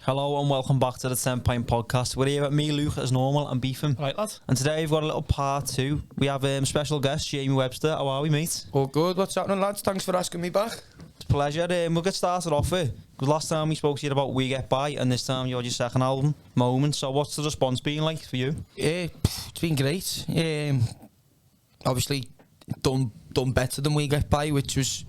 Hello and welcome back to the 10 Pint Podcast. We're here with me, Luke, as normal, and Beefing. Right, lad. And today we've got a little part 2. We have special guest, Jamie Webster. How are we, mate? All good. What's happening, lads? Thanks for asking me back. It's a pleasure. We'll get started off with, because last time we spoke to you about We Get By, and this time you're your second album, Moment. So what's the response been like for you? It's been great. Obviously, done better than We Get By, which was,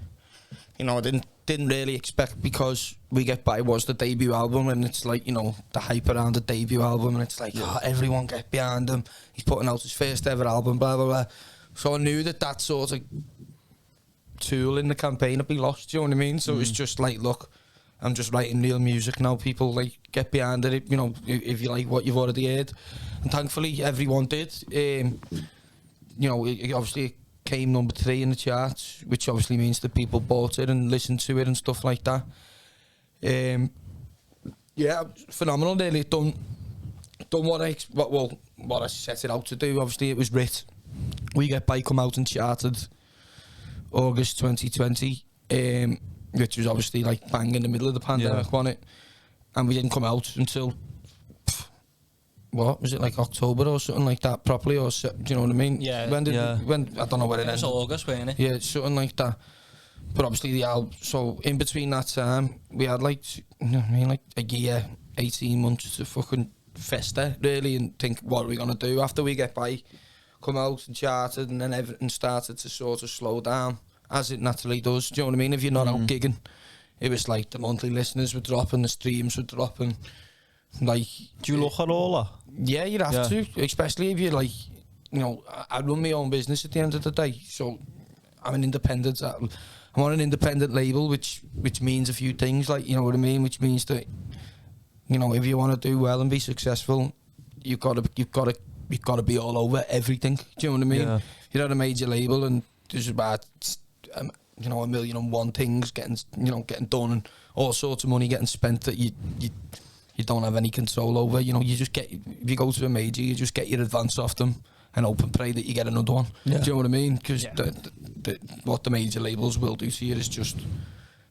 I didn't really expect, because We Get By was the debut album, and it's like, the hype around the debut album, and it's like, everyone get behind him. He's putting out his first ever album, blah, blah, blah. So I knew that sort of tool in the campaign would be lost, do you know what I mean? So it was just like, look, I'm just writing real music now. People, like, get behind it, if you like what you've already heard. And thankfully, everyone did. It obviously came number 3 in the charts, which obviously means that people bought it and listened to it and stuff like that. Phenomenal. Really done what I set it out to do. Obviously, it was writ. We Get By come out and charted August 2020, which was obviously like bang in the middle of the pandemic, wasn't it? And we didn't come out until what was it, like October or something like that, properly, or do you know what I mean? Yeah. When I don't know when it ended. It was August, wasn't it? Yeah, something like that. But obviously the album. So in between that time, we had like a year, 18 months to fucking fester really, and think, what are we gonna do after We Get By come out and charted, and then everything started to sort of slow down, as it naturally does. Do you know what I mean? If you're not out gigging, it was like the monthly listeners were dropping, the streams were dropping. Like, Do you look at all that? Yeah, you'd have to, especially if you're like, I run my own business at the end of the day, so I'm an independent. I'm on an independent label, which means a few things, like, you know what I mean, which means that, if you want to do well and be successful, you've got to be all over everything. Do you know what I mean? Yeah. You're at a major label and there's about a million and one things getting done, and all sorts of money getting spent that you don't have any control over. You just get, if you go to a major, you just get your advance off them and hope and pray that you get another one. Yeah. Do you know what I mean? Because what the major labels will do to you is just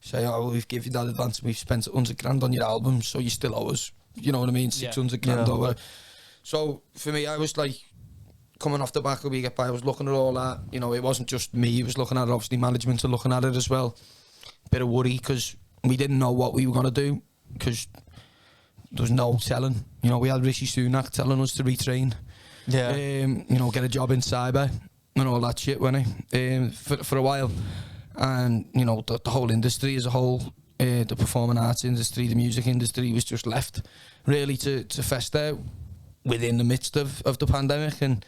say, oh, well, we've given you that advance and we've spent 100 grand on your album, so you still owe us, you know what I mean, 600 grand over. So for me, I was like, coming off the back of We Get By, I was looking at all that. It wasn't just me, it was looking at it, obviously management are looking at it as well. Bit of worry, because we didn't know what we were going to do, because there was no telling. We had Rishi Sunak telling us to retrain. Yeah. Get a job in cyber and all that shit, wasn't he? For a while. And, the whole industry as a whole, the performing arts industry, the music industry, was just left really to fester within the midst of the pandemic. And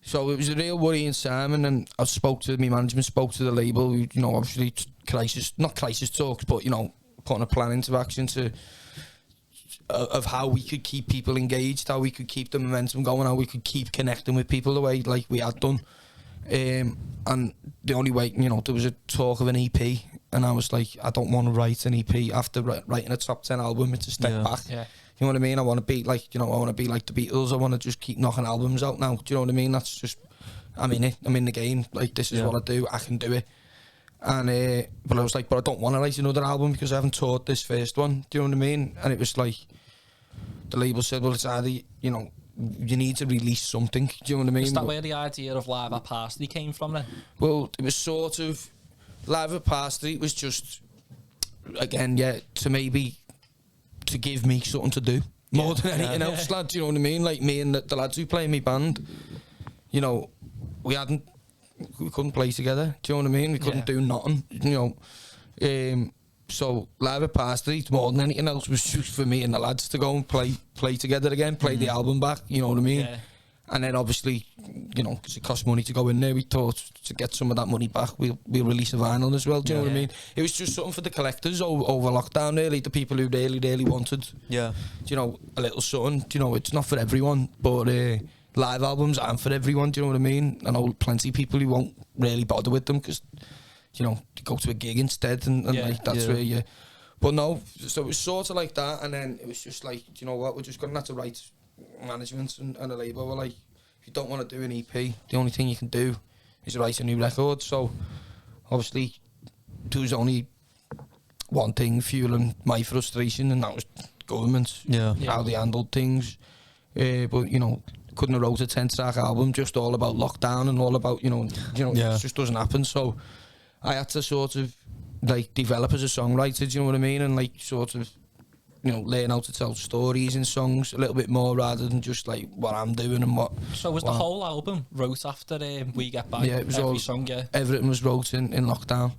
so it was a real worrying time. And then I spoke to my management, spoke to the label, obviously not crisis talks, but, putting a plan into action of how we could keep people engaged, how we could keep the momentum going, how we could keep connecting with people the way like we had done. And the only way, there was a talk of an EP, and I was like, I don't want to write an EP after writing a top 10 album. It's a step back. Yeah. You know what I mean? I want to be like, I want to be like the Beatles. I want to just keep knocking albums out now. Do you know what I mean? That's just, I'm in it. I'm in the game. Like, this is what I do. I can do it. And but I was like, but I don't want to write another album because I haven't toured this first one. Do you know what I mean? And it was like, the label said, well, it's either, you need to release something. Do you know what I mean? Is that where the idea of Live at Par Street came from then? Well, it was sort of, Live at Par Street was just, again, to give me something to do more than anything else, lad. Do you know what I mean? Like, me and the lads who play in my band, we couldn't play together. Do you know what I mean? We couldn't do nothing. So Live at Par Street, more than anything else, was just for me and the lads to go and play together again, play the album back. You know what I mean? Yeah. And then obviously, because it costs money to go in there, we thought to get some of that money back, we'll release a vinyl as well. Do you know what I mean? It was just something for the collectors over lockdown, really, the people who really wanted. Yeah. A little something. It's not for everyone, but live albums aren't for everyone. Do you know what I mean? I know plenty of people who won't really bother with them because, to go to a gig instead, and like that's where you. But no, so it was sort of like that, and then it was just like, you know what, we're just gonna have to write. Management and a label were like, if you don't want to do an EP, the only thing you can do is write a new record. So obviously there was only one thing fueling my frustration, and that was government, how they handled things. But you know, couldn't have wrote a 10-track album just all about lockdown and all about it just doesn't happen. So I had to sort of like develop as a songwriter, do you know what I mean? And like sort of, you know, learn how to tell stories in songs a little bit more rather than just like what I'm doing and what. So was the whole album wrote after We Get By? Yeah, it was every all song. Yeah, everything was wrote in lockdown.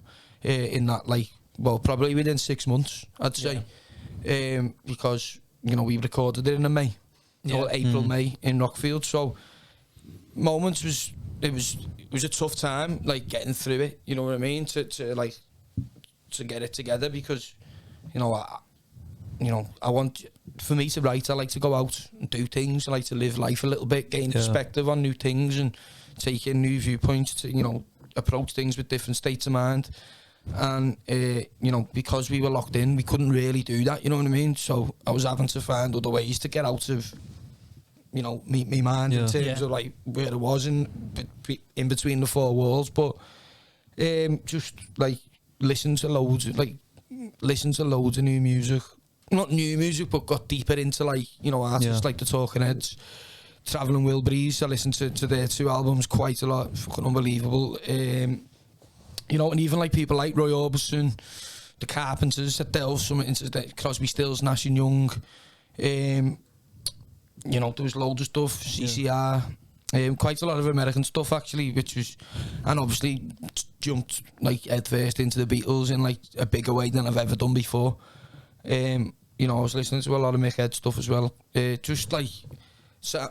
In that, like, well, probably within 6 months, I'd say, because you know we recorded it in May, or April, May in Rockfield. So Moments was a tough time, like getting through it. You know what I mean? To get it together, because you know I want, for me to write, I like to go out and do things. I like to live life a little bit, gain perspective on new things and take in new viewpoints to, you know, approach things with different states of mind. And you know, because we were locked in, we couldn't really do that, you know what I mean? So I was having to find other ways to get out of, you know, me mind in terms of like where I was in between the four walls. But just like listen to loads of new music. Not new music, but got deeper into, like, you know, artists like the Talking Heads, Travelling Wilburys. I listened to their 2 albums quite a lot. Fucking unbelievable. You know, and even like people like Roy Orbison, the Carpenters, that delve something into Crosby, Stills, Nash and Young. You know, there was loads of stuff. CCR. Quite a lot of American stuff actually, which was, and obviously jumped like head first into the Beatles in like a bigger way than I've ever done before. You know, I was listening to a lot of Mick Head stuff as well. Just like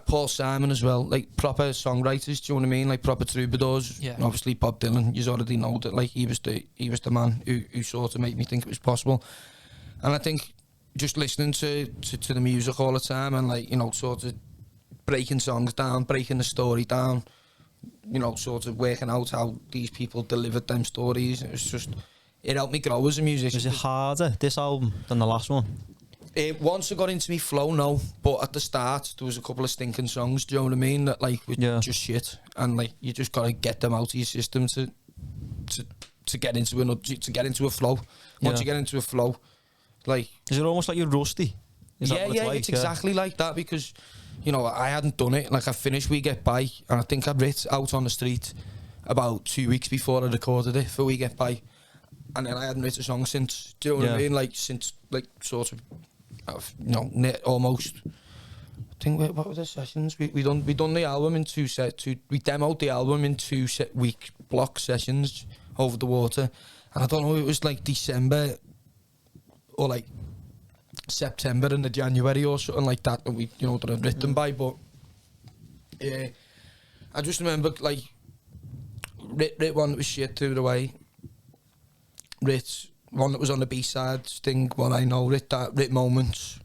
Paul Simon as well, like proper songwriters. Do you know what I mean? Like proper troubadours. Yeah. And obviously Bob Dylan. You already know that. Like he was the man who sort of made me think it was possible. And I think just listening to the music all the time and, like, you know, sort of breaking songs down, breaking the story down, you know, sort of working out how these people delivered them stories. It was just, it helped me grow as a musician. Was it harder, this album, than the last one? Once I got into me flow, no. But at the start, there was a couple of stinking songs, do you know what I mean? That, like, were just shit. And, like, you just got to get them out of your system to get into a flow. Once you get into a flow, like... Is it almost like you're rusty? Is that what it's like? It's exactly like that, because, you know, I hadn't done it. Like, I finished We Get By, and I think I'd writ Out on the Street about 2 weeks before I recorded it for We Get By. And then I hadn't written a song since, do you know what I mean? Like, since, like, sort of, you know, almost. I think, what were the sessions? We done the album in we demoed the album in 2 week block sessions over the water. And I don't know, it was like December or like September and the January or something like that we, you know, that I've written by. But yeah, I just remember, like, writ one that was shit, threw it away. Writ one that was on the B-side, Sting, What I Know, writ Moments,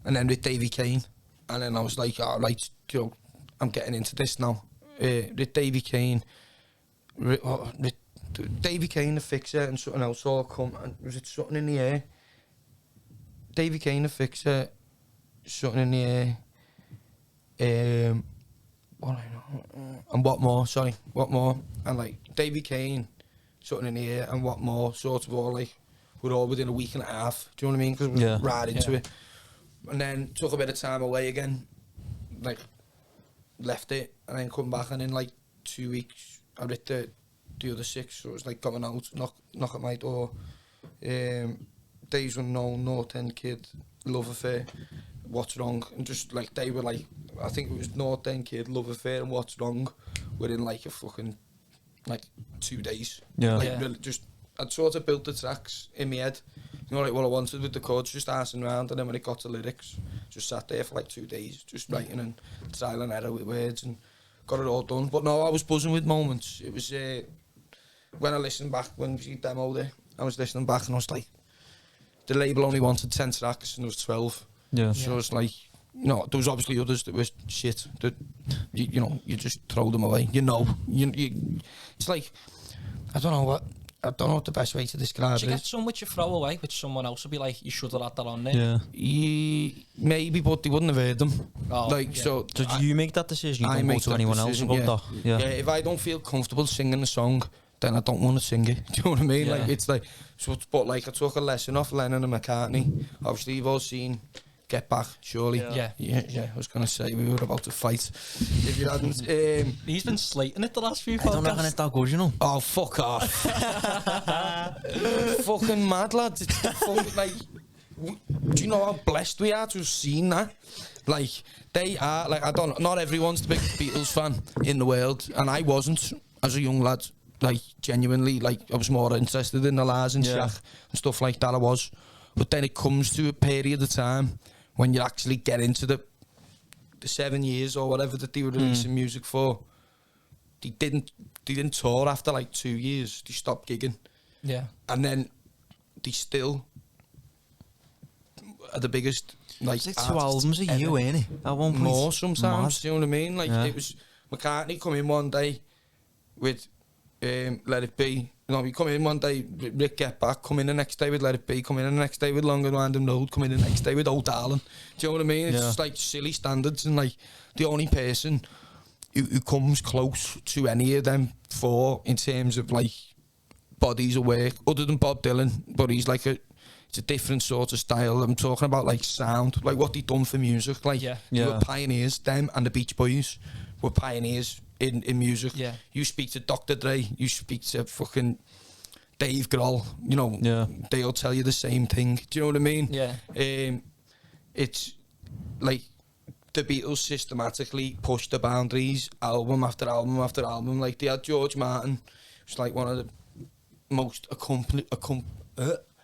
and then writ Davy Kane. And then I was like, all right, you know, I'm getting into this now. Writ Davy Kane, writ Davy Kane, The Fixer, and something else all come. And was it Something in the Air? Davy Kane, The Fixer, Something in the Air, What I Know, and What More, What More. And like Davy Kane, Something in the Air, and What More, sort of all like, we're all within a week and a half, do you know what I mean? Because we were right into it. And then took a bit of time away again, like, left it, and then come back, and in like 2 weeks, I writ the other 6, so it was like going out, knock at my door. Days Unknown, North End Kid, Love Affair, What's Wrong, and just like they were like, I think it was North End Kid, Love Affair, and What's Wrong within like a fucking like 2 days. Really, just I'd sort of built the tracks in my head. You know, like what I wanted with the chords, just arsing around, and then when it got to lyrics, just sat there for like 2 days, just writing and trial and error with words, and got it all done. But no, I was buzzing with Moments. It was when I listened back, when we demoed it, I was listening back and I was like, the label only wanted 10 tracks and there was 12. So it was like, you know, there was obviously others that were shit that, you know, you just throw them away. You know, it's like, I don't know what the best way to describe it is. Do you get some which you throw away, which someone else would be like, you should have had that on there? Maybe, but they wouldn't have heard them. So did you make that decision? You don't go to anyone else about that? Yeah, if I don't feel comfortable singing the song, then I don't want to sing it. Do you know what I mean? Like, it's like, so, but like, I took a lesson off Lennon and McCartney. Obviously, you've all seen Get Back, surely. Yeah. Yeah, I was going to say we were about to fight if you hadn't. He's been slating it the last few I don't reckon podcasts. it's that good, you know. Oh, fuck off. Fucking mad, lads. It's fucking, like, do you know how blessed we are to have seen that? Like, they are, like, not everyone's the biggest Beatles fan in the world, and I wasn't as a young lad. Like, genuinely, like, I was more interested in the Lars and Shaq and stuff like that, I was. But then it comes to a period of time when you actually get into the 7 years or whatever that they were releasing music for. They didn't tour after like 2 years. They stopped gigging. Yeah. And then they still are the biggest, like, It's like 2 artists albums a year, ever. ain't it? At one point. More sometimes, do you know what I mean? Like, Yeah. it was McCartney come in one day with Let It Be. No, he come in one day with Rick Get Back, come in the next day with Let It Be, come in the next day with Long and Winding Road, come in the next day with Oh Darling. Do you know what I mean? It's just like silly standards, and like the only person who comes close to any of them four in terms of like bodies of work, other than Bob Dylan, but he's like it's a different sort of style. I'm talking about like sound, like what they done for music. Like they were pioneers, them and the Beach Boys were pioneers in music. Yeah. You speak to Dr. Dre, you speak to fucking Dave Grohl, you know, they'll tell you the same thing. Do you know what I mean? Yeah. It's like the Beatles systematically pushed the boundaries, album after album after album. Like they had George Martin, who's like one of the most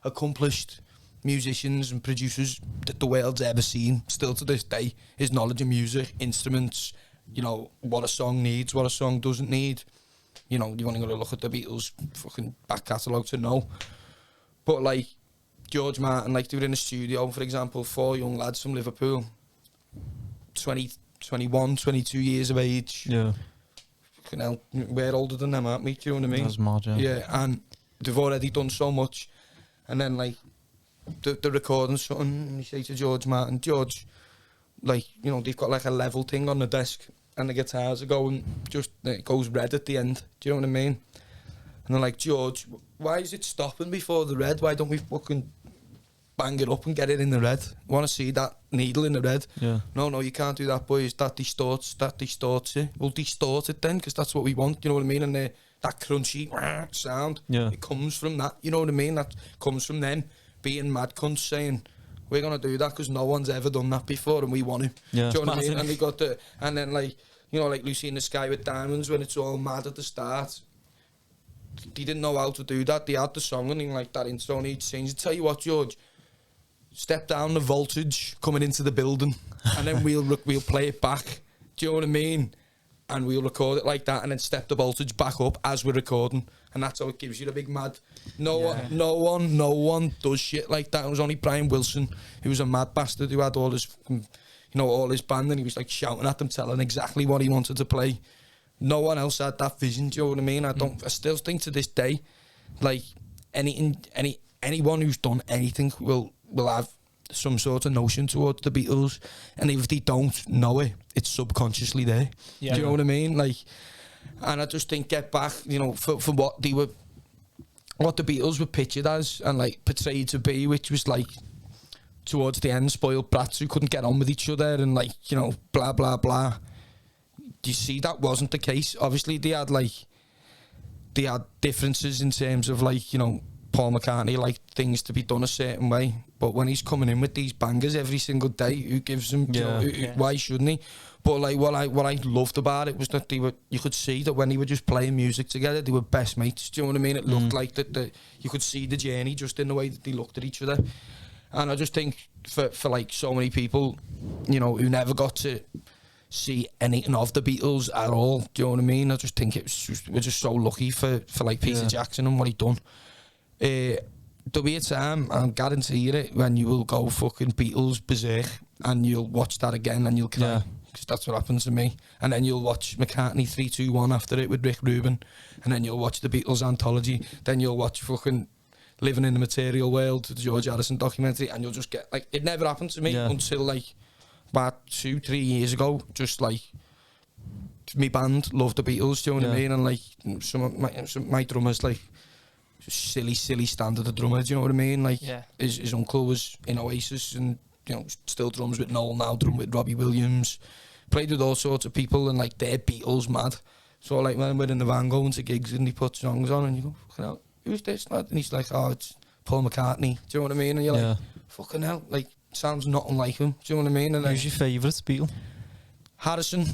accomplished musicians and producers that the world's ever seen. Still to this day, his knowledge of music, instruments, you know, what a song needs, what a song doesn't need. You know, you've only got to look at the Beatles' fucking back catalogue to know. But like, George Martin, like they were in the studio, for example, 4 young lads from Liverpool, 20, 21, 22 years of age. Yeah. Fucking hell, we're older than them, aren't we? Do you know what I mean? That's mad, yeah. Yeah, and they've already done so much. And then like, the recording something, and you say to George Martin, George, like, you know, they've got like a level thing on the desk, and the guitars are going, just, it goes red at the end. Do you know what I mean? And they're like, George, why is it stopping before the red? Why don't we fucking bang it up and get it in the red? I want to see that needle in the red. Yeah. No, you can't do that, boys. That distorts it. We'll distort it then, because that's what we want, you know what I mean? And that crunchy sound, it comes from that, you know what I mean? That comes from them being mad cunts saying, we're going to do that because no one's ever done that before and we want to. Yeah. Do you know what I mean? And they got and then like, you know, like Lucy in the Sky with Diamonds, when it's all mad at the start. They didn't know how to do that. They had the song and like that intro needs change. Tell you what, George, step down the voltage coming into the building and then we'll play it back. Do you know what I mean? And we'll record it like that and then step the voltage back up as we're recording. And that's how it gives you the big mad. No one does shit like that. It was only Brian Wilson, who was a mad bastard who had all his, you know, all his band, and he was like shouting at them, telling exactly what he wanted to play. No one else had that vision. Do you know what I mean? I still think to this day, like anyone who's done anything will have some sort of notion towards the Beatles, and if they don't know it, it's subconsciously there. Yeah. Do you know what I mean? Like, and I just think Get Back, you know, for what they were, what the Beatles were pictured as and like portrayed to be, which was like towards the end, spoiled brats who couldn't get on with each other and like, you know, blah blah blah. Do you see that wasn't the case? Obviously they had differences in terms of like, you know, Paul McCartney liked things to be done a certain way, but when he's coming in with these bangers every single day, who gives him? You know, why shouldn't he? But like what I loved about it was that you could see that when they were just playing music together, they were best mates. Do you know what I mean? It looked like that you could see the journey just in the way that they looked at each other. And I just think for like so many people, you know, who never got to see anything of the Beatles at all, do you know what I mean? I just think we're just so lucky for like Peter Jackson and what he done. There'll be a time, I'm guaranteeing it, when you will go fucking Beatles berserk and you'll watch that again and you'll cry, because that's what happens to me. And then you'll watch McCartney 3-2-1 after it with Rick Rubin, and then you'll watch the Beatles anthology, then you'll watch fucking Living in the Material World, the George Harrison documentary, and you'll just get like, it never happened to me until like about 2-3 years ago. Just like me band loved the Beatles, do you know what I mean? And like some of my drummers, like silly standard of drummer, do you know what I mean? Like his uncle was in Oasis, and still drums with Noel now, drum with Robbie Williams. Played with all sorts of people, and like they're Beatles mad. So like when we're in the van going to gigs and he puts songs on and you go, fucking hell, who's this lad? And he's like, oh, it's Paul McCartney. Do you know what I mean? And you're like, fucking hell, like sounds nothing like him. Do you know what I mean? And who's your favourite Beatle? Harrison,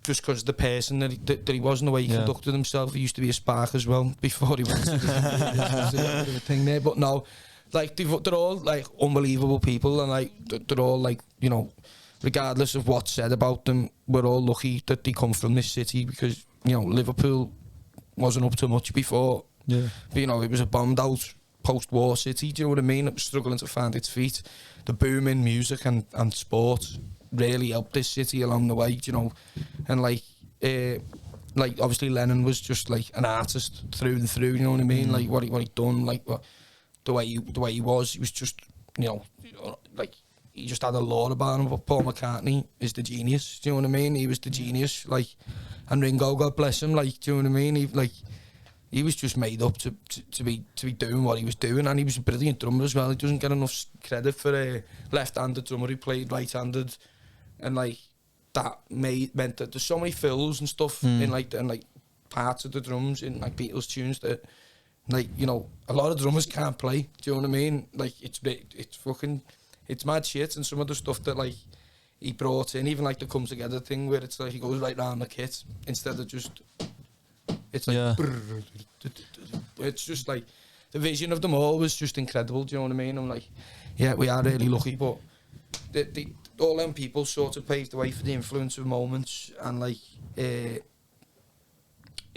just because of the person that he was and the way he conducted himself. He used to be a spark as well before he went to the thing there. But no, like they're all like unbelievable people, and like they're all like, you know, regardless of what's said about them, we're all lucky that they come from this city, because, you know, Liverpool wasn't up to much before. Yeah. But, you know, it was a bombed out post-war city, do you know what I mean? It was struggling to find its feet. The boom in music and sport really helped this city along the way, you know. And like obviously Lennon was just like an artist through and through, you know what I mean? Like what he done, like the way he was just, you know, like he just had a lore about him. But Paul McCartney is the genius, do you know what I mean? He was the genius, like, and Ringo, God bless him, like, do you know what I mean? He was just made up to be doing what he was doing, and he was a brilliant drummer as well. He doesn't get enough credit for a left-handed drummer who played right-handed, and like that meant that there's so many fills and stuff in like parts of the drums in like Beatles tunes that, like, you know, a lot of drummers can't play. Do you know what I mean? Like it's mad shit, and some of the stuff that like he brought in, even like the Come Together thing, where it's like he goes right round the kit instead of just. It's like, it's just like, the vision of them all was just incredible, do you know what I mean? I'm like, yeah, we are really lucky, but all them people sort of paved the way for the influence of Moments, and like, it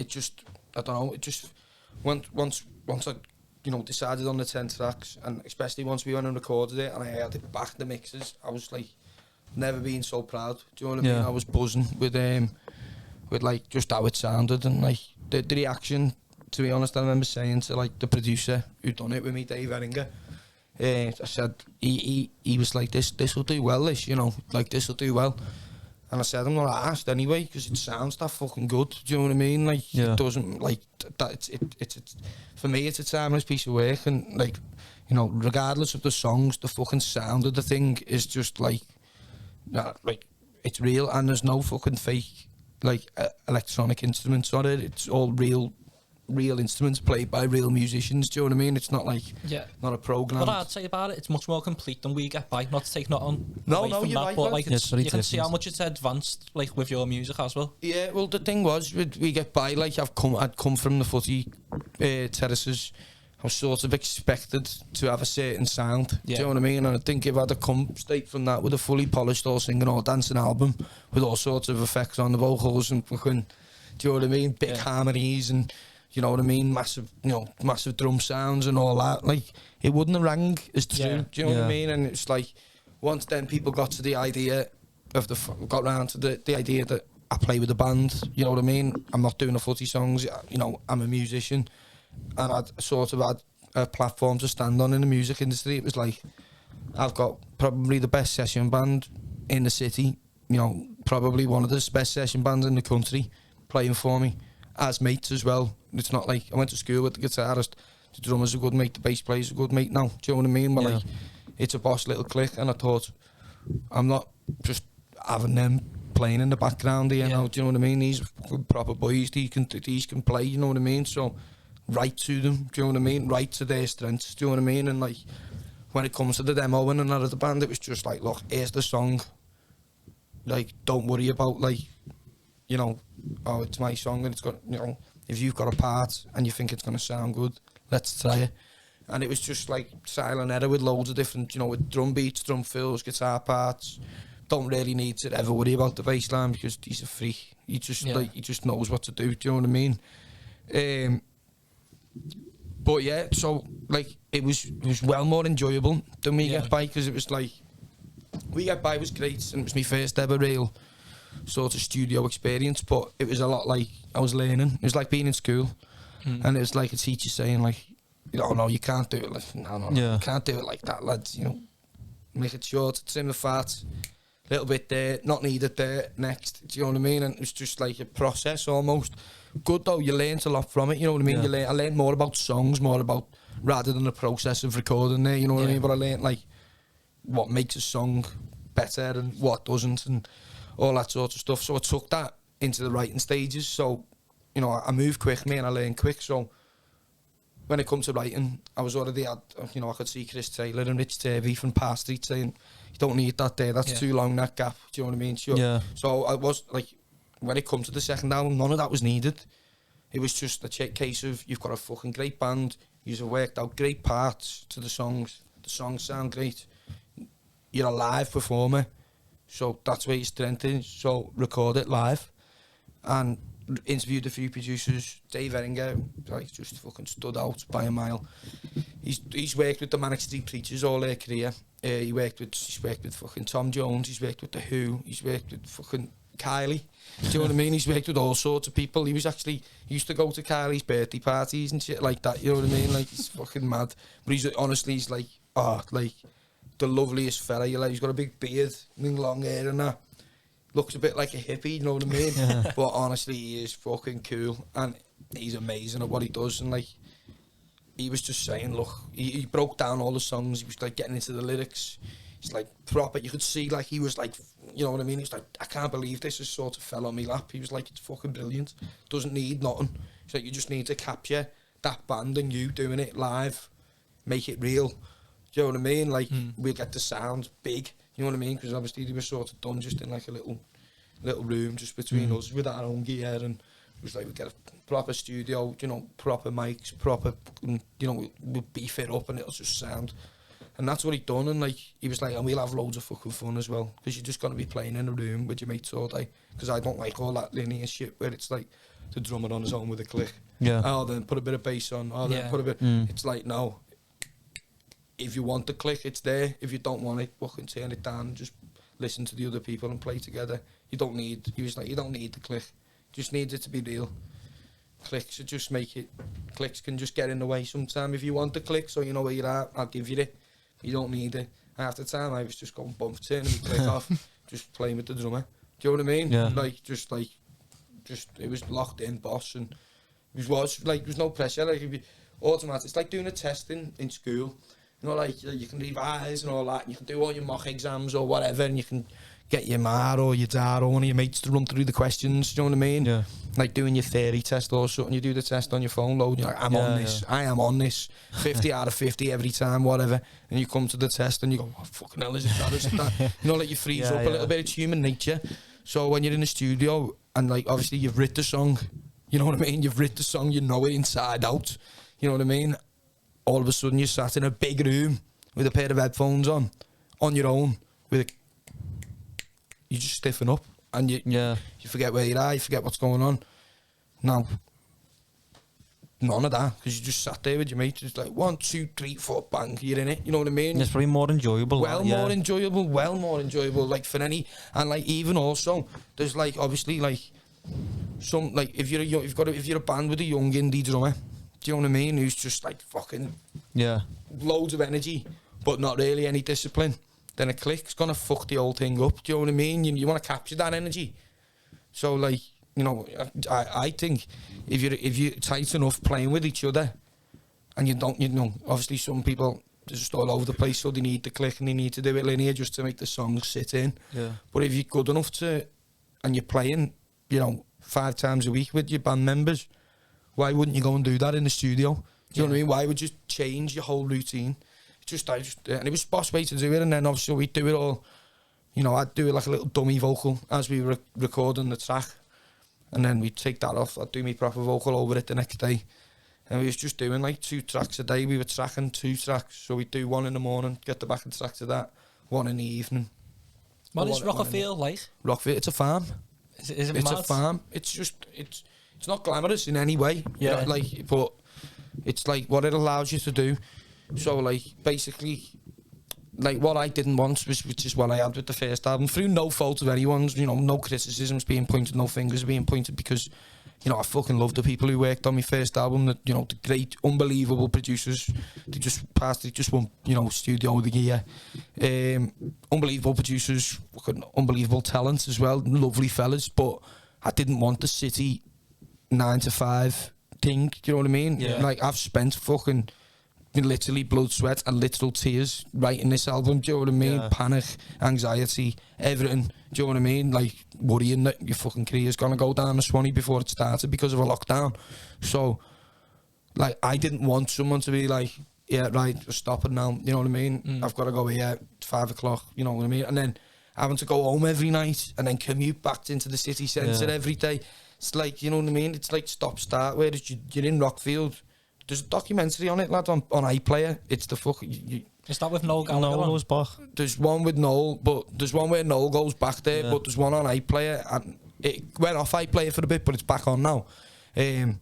just, I don't know, it just, once I, you know, decided on the 10 tracks, and especially once we went and recorded it, and I had it back, the mixes, I was like, never been so proud, do you know what I mean? I was buzzing with like just how it sounded, and like the reaction, to be honest. I remember saying to like the producer who done it with me, Dave Eringer, I said he was like, this will do well, this, you know, like this will do well. And I said, I'm not asked anyway, because it sounds that fucking good, do you know what I mean? Like it doesn't, like that, it's for me it's a timeless piece of work, and like, you know, regardless of the songs, the fucking sound of the thing is just like it's real, and there's no fucking fake like electronic instruments on it. It's all real instruments played by real musicians, do you know what I mean? It's not like not a program. What I'd say about it's much more complete than We Get By. Not to take on no, from you're that, right, but like you can see how much it's advanced, like with your music as well. Yeah, well the thing was with We Get By, like I'd come from the footy terraces. I was sort of expected to have a certain sound, do you know what I mean? And I think if I'd have come straight from that with a fully polished all singing, all dancing album with all sorts of effects on the vocals and fucking, do you know what I mean? Big harmonies and, you know what I mean? Massive drum sounds and all that. Like, it wouldn't have rang as true, do you know what I mean? And it's like, once then people got to the idea of got round to the idea that I play with a band, you know what I mean? I'm not doing the footy songs, you know, I'm a musician. And I'd sort of had a platform to stand on in the music industry. It was like, I've got probably the best session band in the city, you know, probably one of the best session bands in the country playing for me, as mates as well. It's not like I went to school with the guitarist, the drummer's a good mate, the bass player's a good mate now, do you know what I mean? But like, it's a boss little clique, and I thought, I'm not just having them playing in the background here now, do you know what I mean? These proper boys, these can play, you know what I mean? So, right to them, do you know what I mean? Right to their strengths, do you know what I mean? And like, when it comes to the demo and out of the band, it was just like, look, here's the song. Like, don't worry about like, you know, oh, it's my song and it's got, you know, if you've got a part and you think it's going to sound good, let's try it. And it was just like silent error with loads of different, you know, with drum beats, drum fills, guitar parts. Don't really need to ever worry about the bass line because he's a freak. He just like, he just knows what to do, do you know what I mean? But yeah, so like it was well more enjoyable than We Get By, because it was like We Get By was great and it was my first ever real sort of studio experience, but it was a lot like I was learning. It was like being in school, and it was like a teacher saying like, no, you can't do it like no, you can't do it like that, lads. You know, make it short, trim the fat, little bit there, not needed there. Next, do you know what I mean? And it was just like a process almost. Good though, you learned a lot from it, you know what I mean? I learned more about songs, more about, rather than the process of recording there, you know what I mean? But I learned like, what makes a song better and what doesn't, and all that sort of stuff. So I took that into the writing stages. So, you know, I moved quick, and I learned quick. So when it comes to writing, I was already at, you know, I could see Chris Taylor and Rich Turvey from Park Street saying, you don't need that there, that's too long, that gap. Do you know what I mean? Sure. Yeah. So I was like, when it comes to the second album, none of that was needed. It was just a case of, you've got a fucking great band, you've worked out great parts to the songs sound great, you're a live performer, so that's where your strength is, so record it live. And interviewed a few producers. Dave Eringer, like, just fucking stood out by a mile. He's worked with the Manic Street Preachers all their career. He's worked with fucking Tom Jones, he's worked with The Who, he's worked with fucking Kylie. Do you know what I mean? He's worked with all sorts of people. He used to go to Kylie's birthday parties and shit like that, you know what I mean? Like, he's fucking mad. But he's like, like the loveliest fella. He's got a big beard and long hair and that. Looks a bit like a hippie, you know what I mean? But honestly, he is fucking cool, and he's amazing at what he does. And like, he was just saying, look, he broke down all the songs. He was like getting into the lyrics. He's like proper. You could see like he was like, you know what I mean? He's like, I can't believe this has sort of fell on me lap. He was like, it's fucking brilliant. Doesn't need nothing. He's like, you just need to capture that band and you doing it live, make it real. Do you know what I mean? Like, we'll get the sound big. You know what I mean? Because obviously they were sort of done just in like a little room just between us with our own gear, and it was like, we get a proper studio, you know, proper mics, proper, you know, we'll beef it up and it'll just sound. And that's what he done. And like, he was like, and we'll have loads of fucking fun as well, because you're just gonna be playing in a room with your mates all day. Because I don't like all that linear shit where it's like the drummer on his own with a click. Yeah. Oh, then put a bit of bass on. Oh, then put a bit. It's like, no. If you want the click, it's there. If you don't want it, fucking turn it down. Just listen to the other people and play together. He was like, you don't need the click. Just needs it to be real. Clicks should just make it. Clicks can just get in the way sometimes. If you want the click, so you know where you're at, I'll give you it. You don't need it. Half the time, I was just going bump, turning the click off, just playing with the drummer. Do you know what I mean? Yeah. Just it was locked in, boss, and it was like, there was no pressure. Like, if you automatic, it's like doing a test in school. You know, like, you can revise and all that, and you can do all your mock exams or whatever, and you can get your ma or your dad or one of your mates to run through the questions, do you know what I mean? Yeah. Like doing your theory test or something, you do the test on your phone load, you're like, I'm on this, I am on this, 50 out of 50 every time, whatever, and you come to the test and you go, oh, fucking hell, is it that, is it that? You know, like, you freeze up a little bit, it's human nature. So when you're in the studio, and like, obviously you've written the song, you know what I mean? You've written the song, you know it inside out, you know what I mean? All of a sudden you're sat in a big room with a pair of headphones on your own, you just stiffen up, and you forget where you are, you forget what's going on. Now, none of that, because you just sat there with your mates, it's like 1, 2, 3, 4, bang, you're in it, you know what I mean? It's probably more enjoyable. Well more enjoyable, like, for any, and like, even also, there's like, obviously, like, some, like, if you're a band with a young indie drummer, do you know what I mean, who's just like fucking loads of energy but not really any discipline, then a click's gonna fuck the whole thing up. Do you know what I mean? You want to capture that energy. So like, you know, I think if you're tight enough playing with each other, and you know, obviously some people are just all over the place, so they need the click and they need to do it linear just to make the song sit in. Yeah. But if you're good enough to, and you're playing, you know, 5 times a week with your band members, why wouldn't you go and do that in the studio? Do you know what I mean? Why would you change your whole routine? And it was the best way to do it. And then obviously we'd do it all, you know, I'd do it like a little dummy vocal as we were recording the track. And then we'd take that off, I'd do my proper vocal over it the next day. And we was just doing like 2 tracks a day. We were tracking 2 tracks. So we'd do 1 in the morning, get the backing track to that, 1 in the evening. What is Rockfield like? Rockfield, it's a farm. Is it it's mad? A farm. It's just, it's not glamorous in any way. Yeah. You know, like, but it's like what it allows you to do. So like, basically, like, what I didn't want, which is what I had with the first album, through no fault of anyone's, you know, no criticisms being pointed, no fingers being pointed, because, you know, I fucking love the people who worked on my first album, that, you know, the great, unbelievable producers. They just won, you know, studio of the year. Unbelievable producers, fucking unbelievable talents as well, lovely fellas, but I didn't want the city 9 to 5 thing, do you know what I mean? Yeah. Like, I've spent fucking literally blood, sweat and literal tears writing this album, do you know what I mean? Yeah. Panic, anxiety, everything, do you know what I mean? Like worrying that your fucking career's gonna go down the Swanee before it started because of a lockdown. So like I didn't want someone to be like, yeah, right, just stop it now, you know what I mean? I've got to go here at 5 o'clock, you know what I mean? And then having to go home every night and then commute back into the city centre every day. It's like, you know what I mean? It's like stop-start, whereas you're in Rockfield. There's a documentary on it, lad, on iPlayer. It's the fucking... Is that with Noel Gallagher? Noel was back. There's one with Noel, but there's one where Noel goes back there, but there's one on iPlayer, and it went off iPlayer for a bit, but it's back on now. And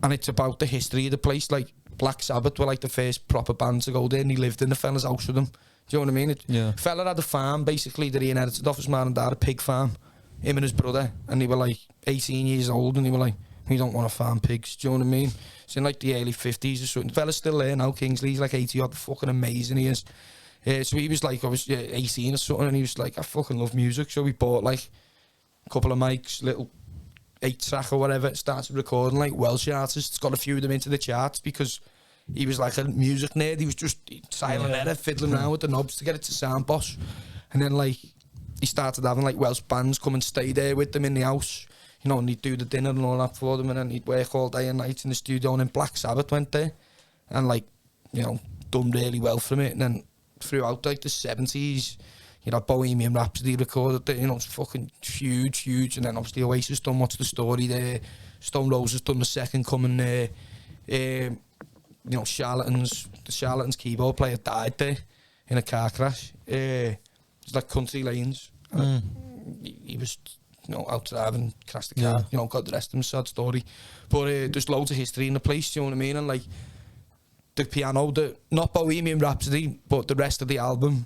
it's about the history of the place. Like, Black Sabbath were like the first proper band to go there, and he lived in the fella's house with them. Do you know what I mean? Fella had a farm, basically, that he inherited off his man and dad, a pig farm. Him and his brother, and they were like 18 years old, and they were like, we don't want to farm pigs, do you know what I mean? It's in like the early 50s or something. The fella's still there now, Kingsley, he's like 80 odd, fucking amazing he is. So he was like, I was 18 or something, and he was like, I fucking love music, so we bought like a couple of mics, little 8-track or whatever, started recording like Welsh artists, got a few of them into the charts because he was like a music nerd, he was just trial and error, fiddling around with the knobs to get it to sound boss. And then like, he started having like Welsh bands come and stay there with them in the house, you know, and he'd do the dinner and all that for them, and then he'd work all day and night in the studio. And then Black Sabbath went there and like, you know, done really well from it. And then throughout like the 70s, you know, Bohemian Rhapsody recorded it, you know, it's fucking huge. And then obviously Oasis done What's the Story there, Stone Roses done The Second Coming there, you know, the Charlatans keyboard player died there in a car crash. It's like country lanes. He was, you know, out driving, crashed the car, you know, got the rest of him, sad story. But there's loads of history in the place, you know what I mean? And like, the piano, not Bohemian Rhapsody, but the rest of the album,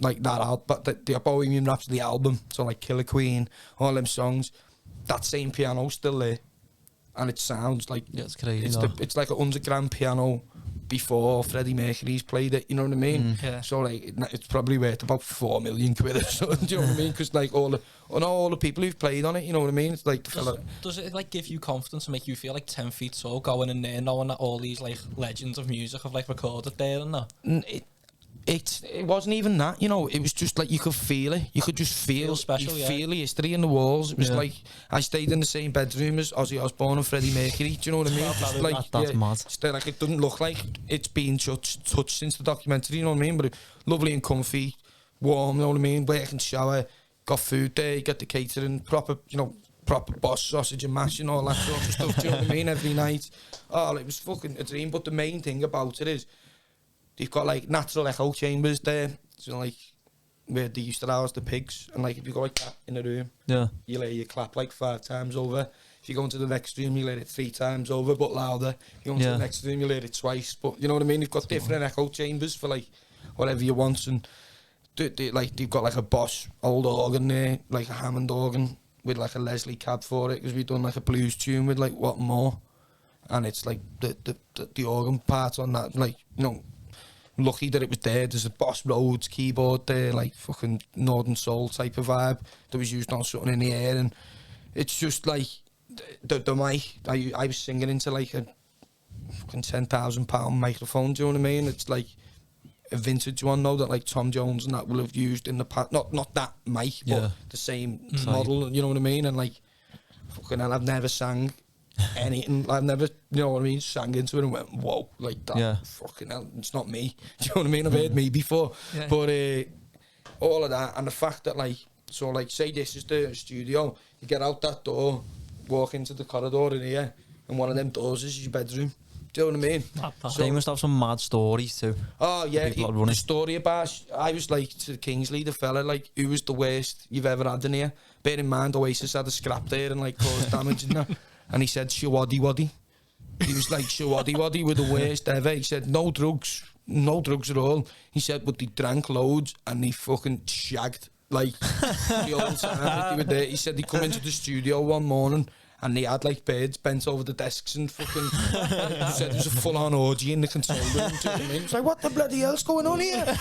like that out, but the Bohemian Rhapsody album, so like Killer Queen, all them songs, that same piano's still there. And it sounds like, it's crazy. It's like a 100-gram piano before Freddie Mercury's played it, you know what I mean? So like, it's probably worth about 4 million quid or something, do you know what I mean? Because like all the people who've played on it, you know what I mean? It's like does it like give you confidence and make you feel like 10 feet tall going in there, knowing that all these like legends of music have like recorded there and that? It wasn't even that, you know. It was just like you could feel it. You could just feel special, feel the history in the walls. It was like I stayed in the same bedroom as Ozzy Osbourne and Freddie Mercury. Do you know what I mean? Just like that's mad. Still, like it doesn't look like it's been touched since the documentary. You know what I mean? But lovely and comfy, warm. You know what I mean? Working shower, got food there, get the catering, proper boss sausage and mash and all that sort of stuff. Do you know what I mean? Every night. Oh, it was fucking a dream. But the main thing about it is, they've got like natural echo chambers there, so like where they used to house the pigs, and like if you go like that in a room, you let your clap like 5 times over. If you go into the next room, you let it 3 times over, but louder. If you go into the next room, you let it twice, but you know what I mean. They've got different echo chambers for like whatever you want, and they've got like a Bosch old organ there, like a Hammond organ with like a Leslie cab for it, because we've done like a blues tune with like What More, and it's like the organ part on that, like, you know. Lucky that it was there. There's a Boss Rhodes keyboard there, like fucking Northern Soul type of vibe that was used on something in the air, and it's just like the mic. I was singing into like a fucking £10,000 microphone. Do you know what I mean? It's like a vintage one though that like Tom Jones and that will have used in the past. Not that mic, but the same model. You know what I mean? And like fucking hell, I've never sang anything. I've never, you know what I mean, sang into it and went, whoa, like that. Fucking hell, it's not me. Do you know what I mean? I've heard me before. But all of that, and the fact that like, so like, say this is the studio, you get out that door, walk into the corridor in here, and one of them doors is your bedroom. Do you know what I mean? So they must have some mad stories too. Oh yeah, the story about, I was like to Kingsley, the fella, like, who was the worst you've ever had in here? Bear in mind, Oasis had a scrap there and like caused damage and that. And he said, Shawaddy Waddy. He was like, Shawaddy Waddy were the worst ever. He said, no drugs at all. He said, but they drank loads and they fucking shagged, like, the whole time that they were there. He said they come into the studio one morning and they had like birds bent over the desks and fucking, he said there was a full-on orgy in the control room. Do you know what I mean? He was like, what the bloody hell's going on here?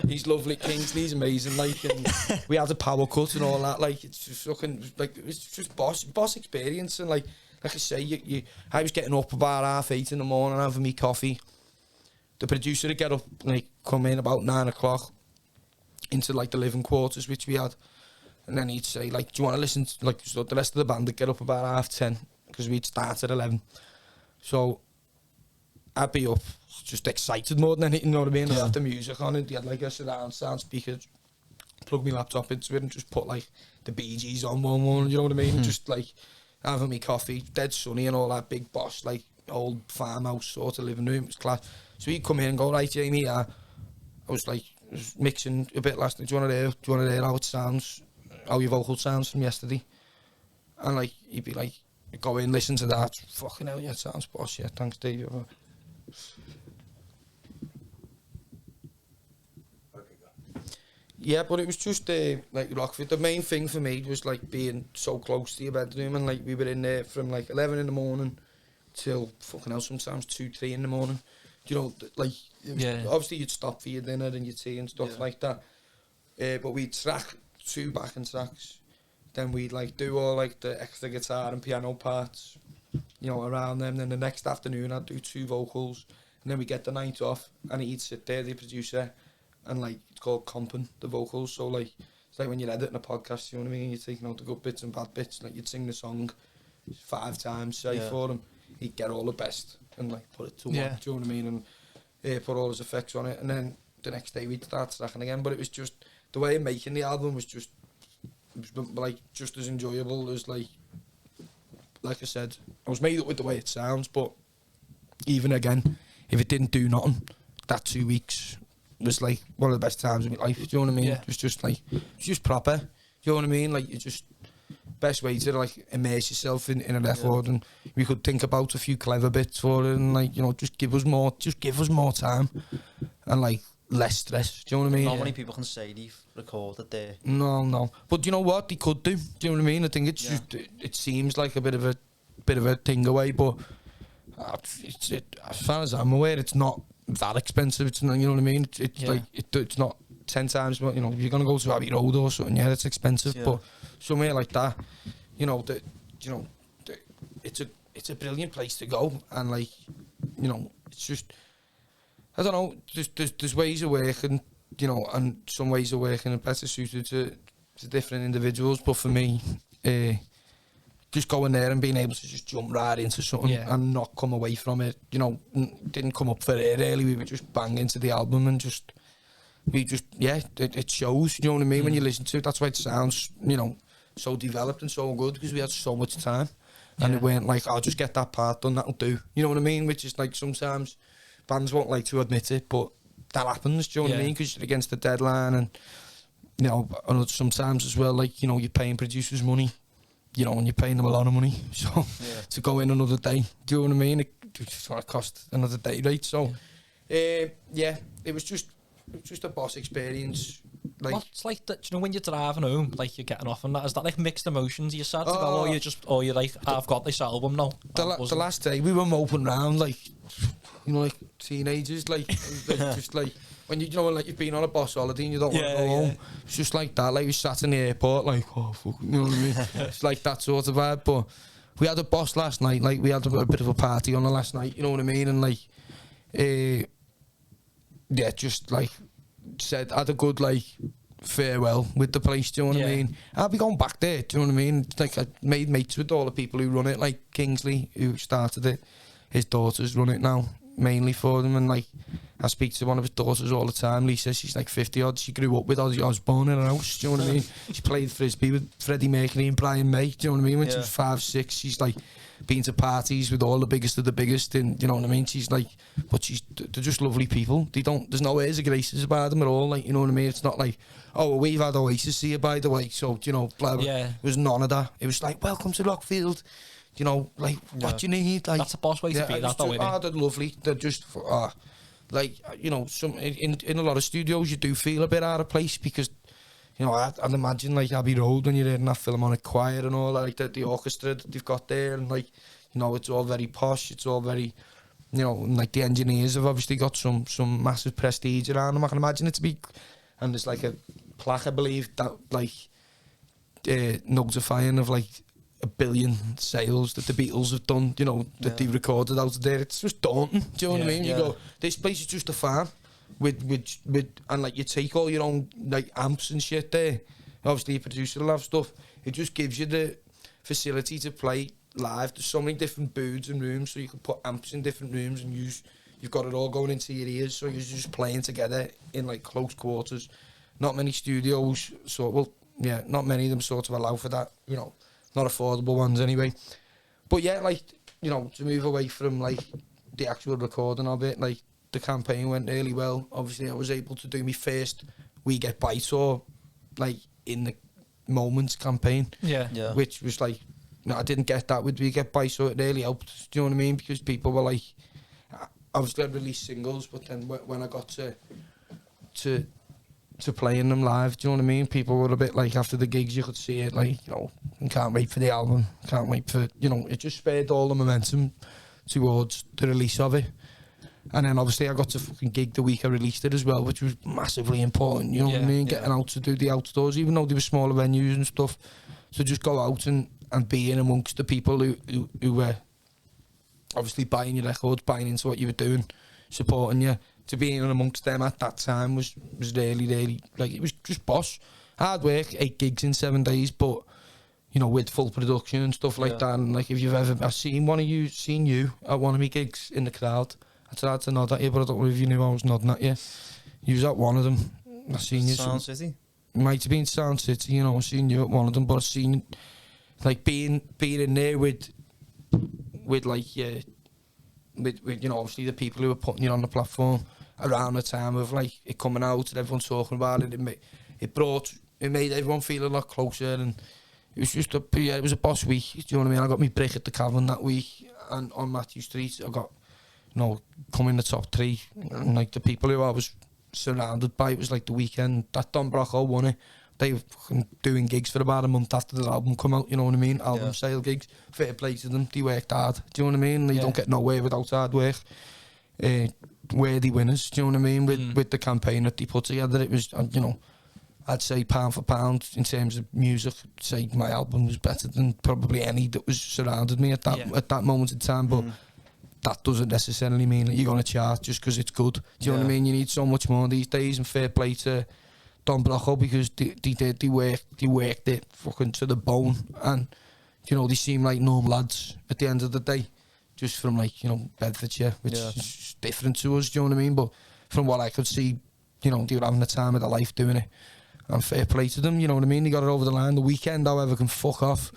He's lovely, Kingsley's amazing, like, and we had a power cut and all that, like, it's just fucking, like, it's just boss experience, and like, like I say, I was getting up about 8:30 in the morning, having me coffee. The producer would get up, like, come in about 9 o'clock into, like, the living quarters, which we had. And then he'd say, like, do you want to listen to, like, so the rest of the band would get up about 10:30, because we'd start at 11. So I'd be up just excited more than anything, you know what I mean? I had the music on, and he had, like, a surround sound speaker, plug my laptop into it and just put, like, the Bee Gees on one morning, you know what I mean? And just, like, having me coffee, dead sunny and all that, big boss, like, old farmhouse sort of living room, it was class. So he'd come in and go, right, Jamie, I was mixing a bit last night, do you want to hear how it sounds, how your vocal sounds from yesterday? And, like, he'd be like, go in, listen to that, fucking hell, yeah, it sounds boss, yeah, thanks, Dave. Yeah, but it was just, like, Rockfield. The main thing for me was, like, being so close to your bedroom, and, like, we were in there from, like, 11 in the morning till, fucking hell, sometimes 2, 3 in the morning. You know, like, obviously you'd stop for your dinner and your tea and stuff like that. But we'd track 2 backing tracks. Then we'd, like, do all, like, the extra guitar and piano parts, you know, around them. Then the next afternoon I'd do 2 vocals. And then we get the night off, and he'd sit there, the producer, and, like, it's called comping the vocals. So, like, it's like when you're editing a podcast, you know what I mean? You're taking out the good bits and bad bits. Like, you'd sing the song 5 times, say, for him. He'd get all the best and, like, put it to one, do you know what I mean? And put all his effects on it. And then the next day we'd start tracking again. But it was just, the way of making the album was just, it was, like, just as enjoyable as, like I said, I was made up with the way it sounds, but even again, if it didn't do nothing, that 2 weeks was, like, one of the best times of my life, do you know what I mean? It was just, like, it was just proper, do you know what I mean? Like, you just, best way to, like, immerse yourself in a record, and we could think about a few clever bits for it, and, like, you know, just give us more time, and, like, less stress, do you know what I mean? Not many people can say they've recorded there. No, but you know what, they could do you know what I mean? I think it's just, it seems like a bit of a thing away, but as far as I'm aware, it's not that expensive. It's not, you know what I mean? It's like, it's not 10 times, but, you know, if you're gonna go to Abbey Road or something, it's expensive, but somewhere like that, you know, it's a brilliant place to go, and, like, you know, it's just, I don't know, there's ways of working, you know, and some ways of working are better suited to different individuals, but for me, just going there and being able to just jump right into something and not come away from it, you know, didn't come up for it really, we would just bang into the album and it shows, you know what I mean, when you listen to it. That's why it sounds, you know, so developed and so good, because we had so much time, and it weren't like, I'll just get that part done, that'll do, you know what I mean, which is, like, sometimes bands won't like to admit it, but that happens, do you know what I mean, because you're against the deadline, and, you know, sometimes as well, like, you know, you're paying producers money, you know, and you're paying them a lot of money, so to go in another day, do you know what I mean, it's going to cost another day, right? So it was just a boss experience. Like, well, it's like that, you know, when you're driving home, like, you're getting off and that, is that, like, mixed emotions? Are you sad to go, or you're like, I've got this album now? The last day we were moping around, like, you know, like teenagers, like just like when you know, like, you've been on a boss holiday and you don't want to go home. It's just like that. Like, we sat in the airport, like, oh fuck, you know what I mean? It's like that sort of vibe. But we had a boss last night. Like, we had a bit of a party on the last night. You know what I mean? And, like, just like said, had a good, like, farewell with the place. Do you know what I mean? I'll be going back there. Do you know what I mean? Like, I made mates with all the people who run it. Like Kingsley, who started it. His daughters run it now, mainly for them, and, like, I speak to one of his daughters all the time, Lisa. She's like 50 odd. She grew up with Ozzy Osbourne in her house, do you know what I mean? She played frisbee with Freddie Mercury and Brian May, do you know what I mean? When she was 5, 6, she's, like, been to parties with all the biggest of the biggest, and, you know what I mean? She's like, but they're just lovely people. There's no airs of graces about them at all, like, you know what I mean? It's not like, oh, well, we've had Oasis here, by the way, so, you know, blah, blah. It was none of that. It was like, welcome to Rockfield. You know, like, what you need, like, that's a boss way to be. That's the way. They're lovely. They're just, like, you know, some in a lot of studios you do feel a bit out of place, because, you know, I'd imagine, like, Abbey Road, when you're hearing that Philharmonic Choir and all that, like, the orchestra that they've got there, and, like, you know, it's all very posh. It's all very, you know, and, like, the engineers have obviously got some massive prestige around them. I can imagine it to be, and there's, like, a plaque, I believe, that, like, notifying of, like, 1 billion sales that the Beatles have done, you know, that they recorded out there. It's just daunting. Do you know what I mean? You go, this place is just a farm with and like you take all your own like amps and shit there. Obviously, your producer will have stuff. It just gives you the facility to play live. There's so many different booths and rooms, so you can put amps in different rooms and you've got it all going into your ears, so you're just playing together in like close quarters. Not many studios, not many of them sort of allow for that, you know, not affordable ones anyway. But yeah, like, you know, to move away from like the actual recording of it, like the campaign went really well. Obviously, I was able to do my first We Get By tour, like in the Moments campaign, which was like, no, I didn't get that with We Get By, so it really helped. Do you know what I mean? Because people were like, obviously I'd release singles, but then when I got to playing them live, do you know what I mean? People were a bit like, after the gigs, you could see it, like, you know, can't wait for the album, can't wait for, you know, it just spurred all the momentum towards the release of it. And then obviously I got to fucking gig the week I released it as well, which was massively important, you know what I mean? Getting out to do the outdoors, even though they were smaller venues and stuff. So just go out and be in amongst the people who were obviously buying your records, buying into what you were doing, supporting you. To be in amongst them at that time was really, really, like, it was just boss. Hard work, 8 gigs in 7 days, but, you know, with full production and stuff like that. And like, if you've ever seen you at one of my gigs in the crowd, I tried to nod at you, but I don't know if you knew I was nodding at you. You was at one of them. I seen you. Sound City? Might have been Sound City, you know, I seen you at one of them, but I seen, like, being in there with like, with, you know, obviously the people who were putting you on the platform around the time of, like, it coming out and everyone talking about it. It made everyone feel a lot closer, and it was just it was a boss week, do you know what I mean? I got me break at the Cavern that week, and on Matthew Street, I got, you know, come in the top 3, and like the people who I was surrounded by, it was like the weekend that Don Brocco won it. They were fucking doing gigs for about a month after the album come out, you know what I mean? Album sale gigs, fair play to them, they worked hard, do you know what I mean? They don't get nowhere without hard work. Worthy winners, do you know what I mean? With the campaign that they put together, it was, you know, I'd say pound for pound in terms of music, I'd say my album was better than probably any that was surrounded me at that moment in time, but that doesn't necessarily mean that you're going to chart just because it's good. Do you know what I mean? You need so much more these days, and fair play to Don Brocco, because they worked it fucking to the bone, and, you know, they seem like normal lads at the end of the day, just from, like, you know, Bedfordshire, which is different to us, do you know what I mean? But from what I could see, you know, they were having the time of their life doing it, and fair play to them, you know what I mean? They got it over the line. The Weeknd, however, can fuck off.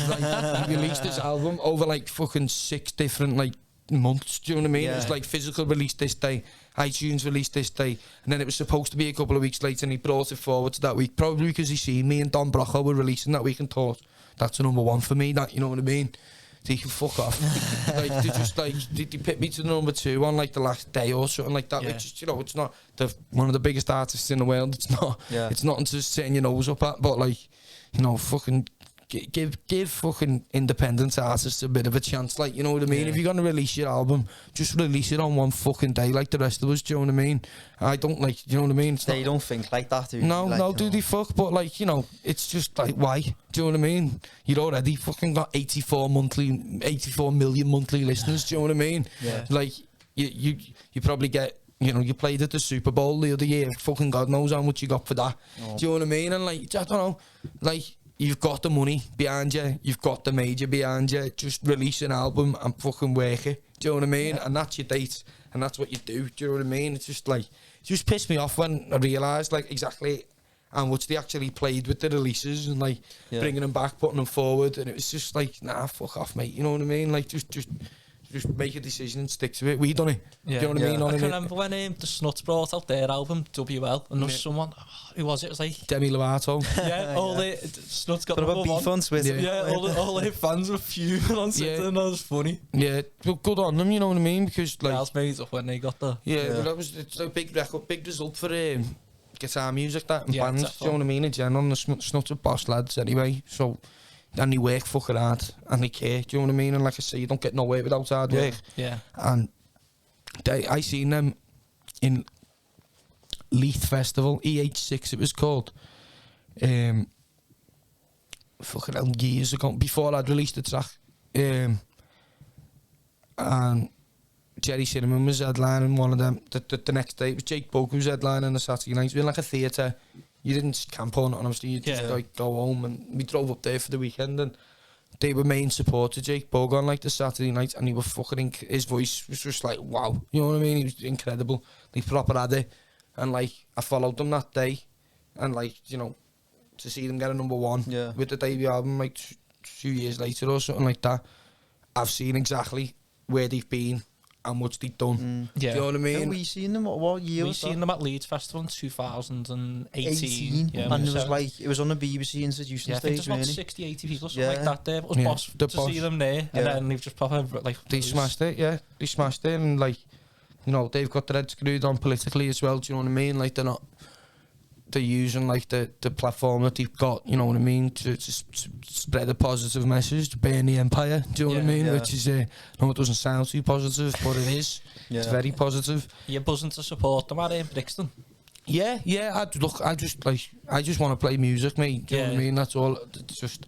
Like, he released this album over like fucking 6 different like months, do you know what I mean? It was like physical release this day, iTunes release this day, and then it was supposed to be a couple of weeks later, and he brought it forward to that week, probably because he seen me and Don Brocco were releasing that week and thought, that's a number 1 for me, that, you know what I mean? They can fuck off. Like, they just like, they picked me to the number 2 on like the last day or something like that, which is, you know, it's not one of the biggest artists in the world, it's not, it's nothing to setting your nose up at, but like, you know, fucking give fucking independent artists a bit of a chance, like, you know what I mean? If you're gonna release your album, just release it on one fucking day like the rest of us, do you know what I mean? I don't, like, you know what I mean? They don't think like that, do No, like, no, do they fuck? But like, you know, it's just like, why? Do you know what I mean? You'd already fucking got 84 million monthly listeners, do you know what I mean? Like, you probably get, you know, you played at the Super Bowl the other year, fucking God knows how much you got for that. Do you know what I mean? And like, I don't know, like, you've got the money behind you, you've got the major behind you, just release an album and fucking work it, do you know what I mean? And that's your date, and that's what you do you know what I mean? It's just like, it just pissed me off when I realised like exactly how much they actually played with the releases, and like bringing them back, putting them forward, and it was just like, nah, fuck off, mate, you know what I mean? Like, just make a decision and stick to it. We done it. Do you know what I mean? I can remember when the Snuts brought out their album WL, and there was someone, who was it? It was like Demi Lovato. All the Snuts got But about beef on Twitter. all their fans were fuming on Twitter, and that was funny. Yeah, well, good on them, you know what I mean? Because like, Girls made up when they got the well, it's a big record, big result for guitar music, that, and bands. Definitely. Do you know what I mean? In general, and the Snuts are boss lads anyway. So. And they work fucking hard, and they care, do you know what I mean? And like I say, you don't get nowhere without hard work. And I seen them in Leith Festival, EH6 it was called. fucking hell, years ago, before I'd released the track. And Jerry Cinnamon was headlining one of them. The next day, it was Jake Bug who was headlining the Saturday night. It was in like a theatre. You didn't camp on it, obviously. You just like go home, and we drove up there for the weekend, and they were main support to Jake Bug on like the Saturday night, and he was fucking, his voice was just like, wow, you know what I mean? He was incredible. He proper had it, and like, I followed them that day, and like, you know, to see them get a #1 with the debut album like 2 years later or something like that, I've seen exactly where they've been and what they've done. Do you know what I mean? Yeah, we seen them, what year We was that? seen them at Leeds Festival in 2018. Yeah, and it was like, it was on the BBC institution I think stage, there's about really. 60, 80 people, something like that there. But it was boss the to Boss. see them there, and then they've just proper like... They smashed it, they smashed it, and like, you know, they've got their head screwed on politically as well, do you know what I mean? Like, they're using like the platform that they've got, you know what I mean, to spread a positive message, to burn the empire, do you know what I mean? Which is, no, it doesn't sound too positive, but it is. It's very positive. You're buzzing to support them at Brixton. Yeah, I just want to play music, mate, do you know what I mean? That's all. Just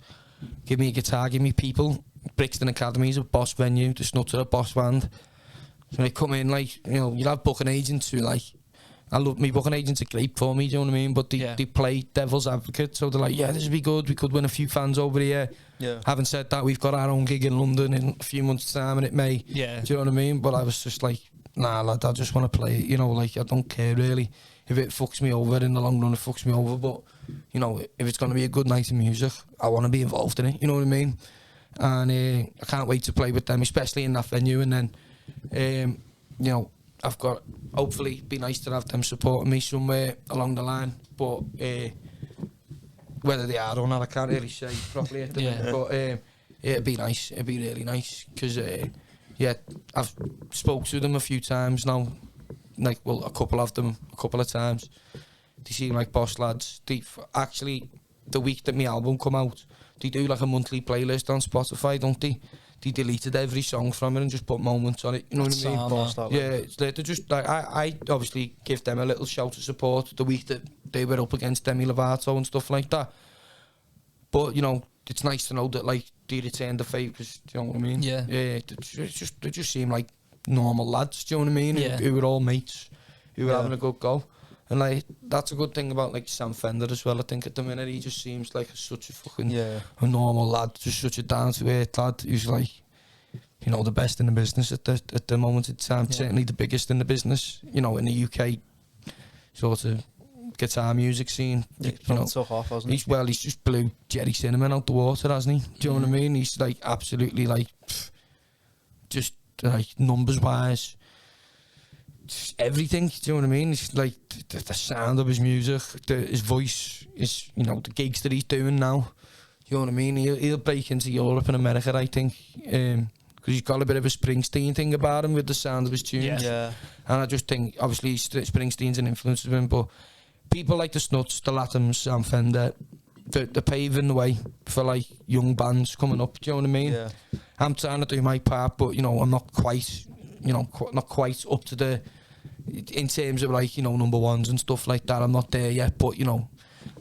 give me a guitar, give me people. Brixton Academy is a boss venue, the Snuts are a boss band. So they come in, like, you know, you'll have booking agents who, like, I love me booking agents are great for me, do you know what I mean? But they play devil's advocate, so they're like, yeah, this would be good, we could win a few fans over here. Having said that, we've got our own gig in London in a few months' time, and it may. Do you know what I mean? But I was just like, nah, lad, I just want to play it, you know, like, I don't care really. If it fucks me over in the long run, it fucks me over, but, you know, if it's going to be a good night of music, I want to be involved in it, you know what I mean? And I can't wait to play with them, especially in that venue, and then, you know, I've got, hopefully, be nice to have them supporting me somewhere along the line, but whether they are or not, I can't really say properly at the minute, but it'd be nice, it'd be really nice, because, I've spoke to them a few times now, like, well, a couple of them, a couple of times. They seem like boss lads. They actually, the week that my album come out, they do like a monthly playlist on Spotify, don't they? They deleted every song from it and just put moments on it, you know what I mean? They're just like, I obviously give them a little shout of support the week that they were up against Demi Lovato and stuff like that. But, you know, it's nice to know that, like, they returned the favours, do you know what I mean? They just seem like normal lads, do you know what I mean? Who were all mates, who were having a good go. And, like, that's a good thing about, like, Sam Fender as well. I think at the minute he just seems like such a fucking a normal lad, just such a down-to-earth lad who's, like, you know, the best in the business at the moment in time. Certainly the biggest in the business, you know, in the UK sort of guitar music scene. You know, took off, hasn't he? He's just blew Jerry Cinnamon out the water, hasn't he? Do you know what I mean? He's, like, absolutely, like, just, like, numbers-wise, everything, do you know what I mean? It's like the sound of his music, his voice, his, you know, the gigs that he's doing now. You know what I mean? He'll break into Europe and America, I think, because he's got a bit of a Springsteen thing about him with the sound of his tunes. And I just think, obviously, Springsteen's an influence of him, but people like the Snuts, the Latums, Sam Fender, they're paving the way for, like, young bands coming up. Do you know what I mean? I'm trying to do my part, but, you know, I'm not quite, you know, not quite up to the, in terms of, like, you know, #1s and stuff like that. I'm not there yet, but, you know,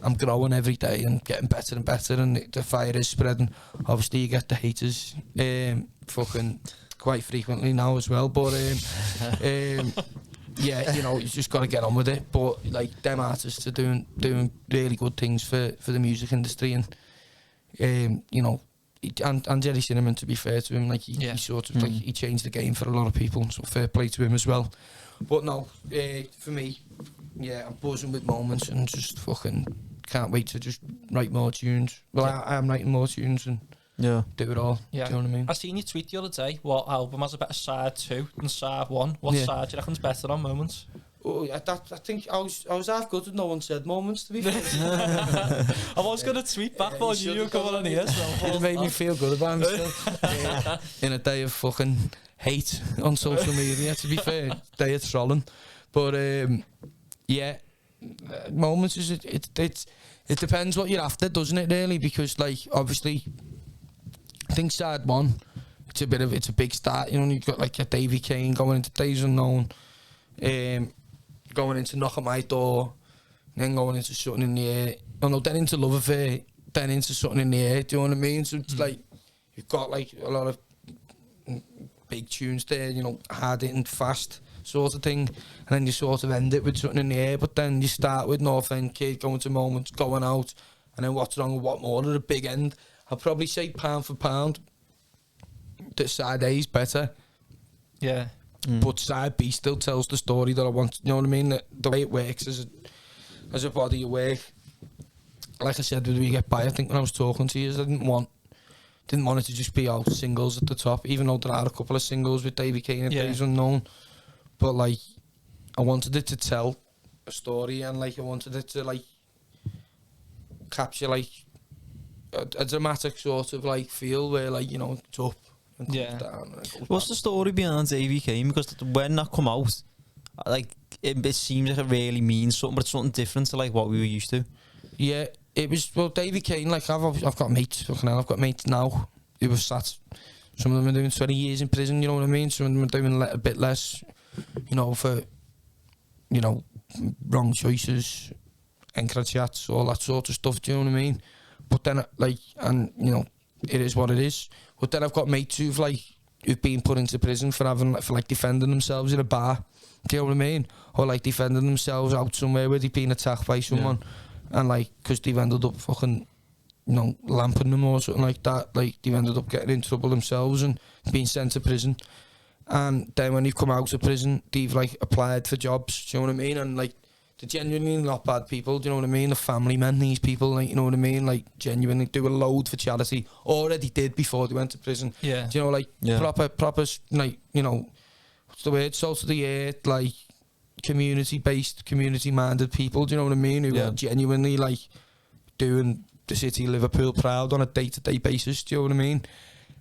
I'm growing every day and getting better and better, and the fire is spreading. Obviously, you get the haters fucking quite frequently now as well, but yeah, you know, you just got to get on with it. But, like, them artists are doing really good things for the music industry, and you know, and Jerry Cinnamon, to be fair to him, like, he sort of like, he changed the game for a lot of people, so fair play to him as well. But no, for me, I'm buzzing with moments and just fucking can't wait to just write more tunes. Well, I am writing more tunes and do it all. Do you know what I mean? I seen you tweet the other day, what album has a better side 2 than side 1? What side do you reckon's better on Moments? Oh, I think I was half good with No One Said Moments, to be fair. I was going to tweet back for you were coming on here, so it made me feel good about myself. In a day of fucking hate on social media, to be fair, day of trolling. But Moments is it depends what you're after, doesn't it, really? Because, like, obviously, I think side 1, it's a big start. You know, you've got, like, your Davy Kane going into Days Unknown, going into Knock at My Door, then going into Something in the Air. Oh no, then into Love Affair, then into something in the air, do you know what I mean? So it's like, you've got like a lot of big tunes there, you know, hard hitting, fast sort of thing, and then you sort of end it with something in the air, but then you start with North End Kid, going to Moments, going out, and then What's Wrong with What More at the big end. I'll probably say pound for pound, that side A is better. Yeah. But side B still tells the story that I want. You know what I mean? The way it works as a body of work. Like I said, when we get by, I think when I was talking to you, I didn't want it to just be out singles at the top. Even though there are a couple of singles with Davy Kane and Days Unknown, but like I wanted it to tell a story, and like I wanted it to like capture like a dramatic sort of like feel where like, you know, it's up. And down and it What's the story behind Davy Kane? Because when that come out, like it seems like it really means something, but it's something different to like what we were used to. Yeah, it was, well, Davy Kane, like I've got mates, fucking hell, I've got mates now who have sat, some of them are doing 20 years in prison, you know what I mean? Some of them are doing a bit less, you know, for, you know, wrong choices, chats, all that sort of stuff, do you know what I mean? But then, like, and, you know, it is what it is. But then I've got mates who've been put into prison for defending themselves in a bar. Do you know what I mean? Or like defending themselves out somewhere where they've been attacked by someone, and like because they've ended up fucking, you know, lamping them or something like that. Like they've ended up getting in trouble themselves and being sent to prison. And then when they've come out of prison, they've like applied for jobs. Do you know what I mean? And like, they're genuinely not bad people, do you know what I mean? The family men, these people, like, you know what I mean? Like, genuinely do a load for charity. Already did before they went to prison. Yeah. Do you know, like, proper, like, you know, what's the word? Salt of the earth, like, community-based, community-minded people, do you know what I mean? Who are genuinely, like, doing the city of Liverpool proud on a day-to-day basis, do you know what I mean?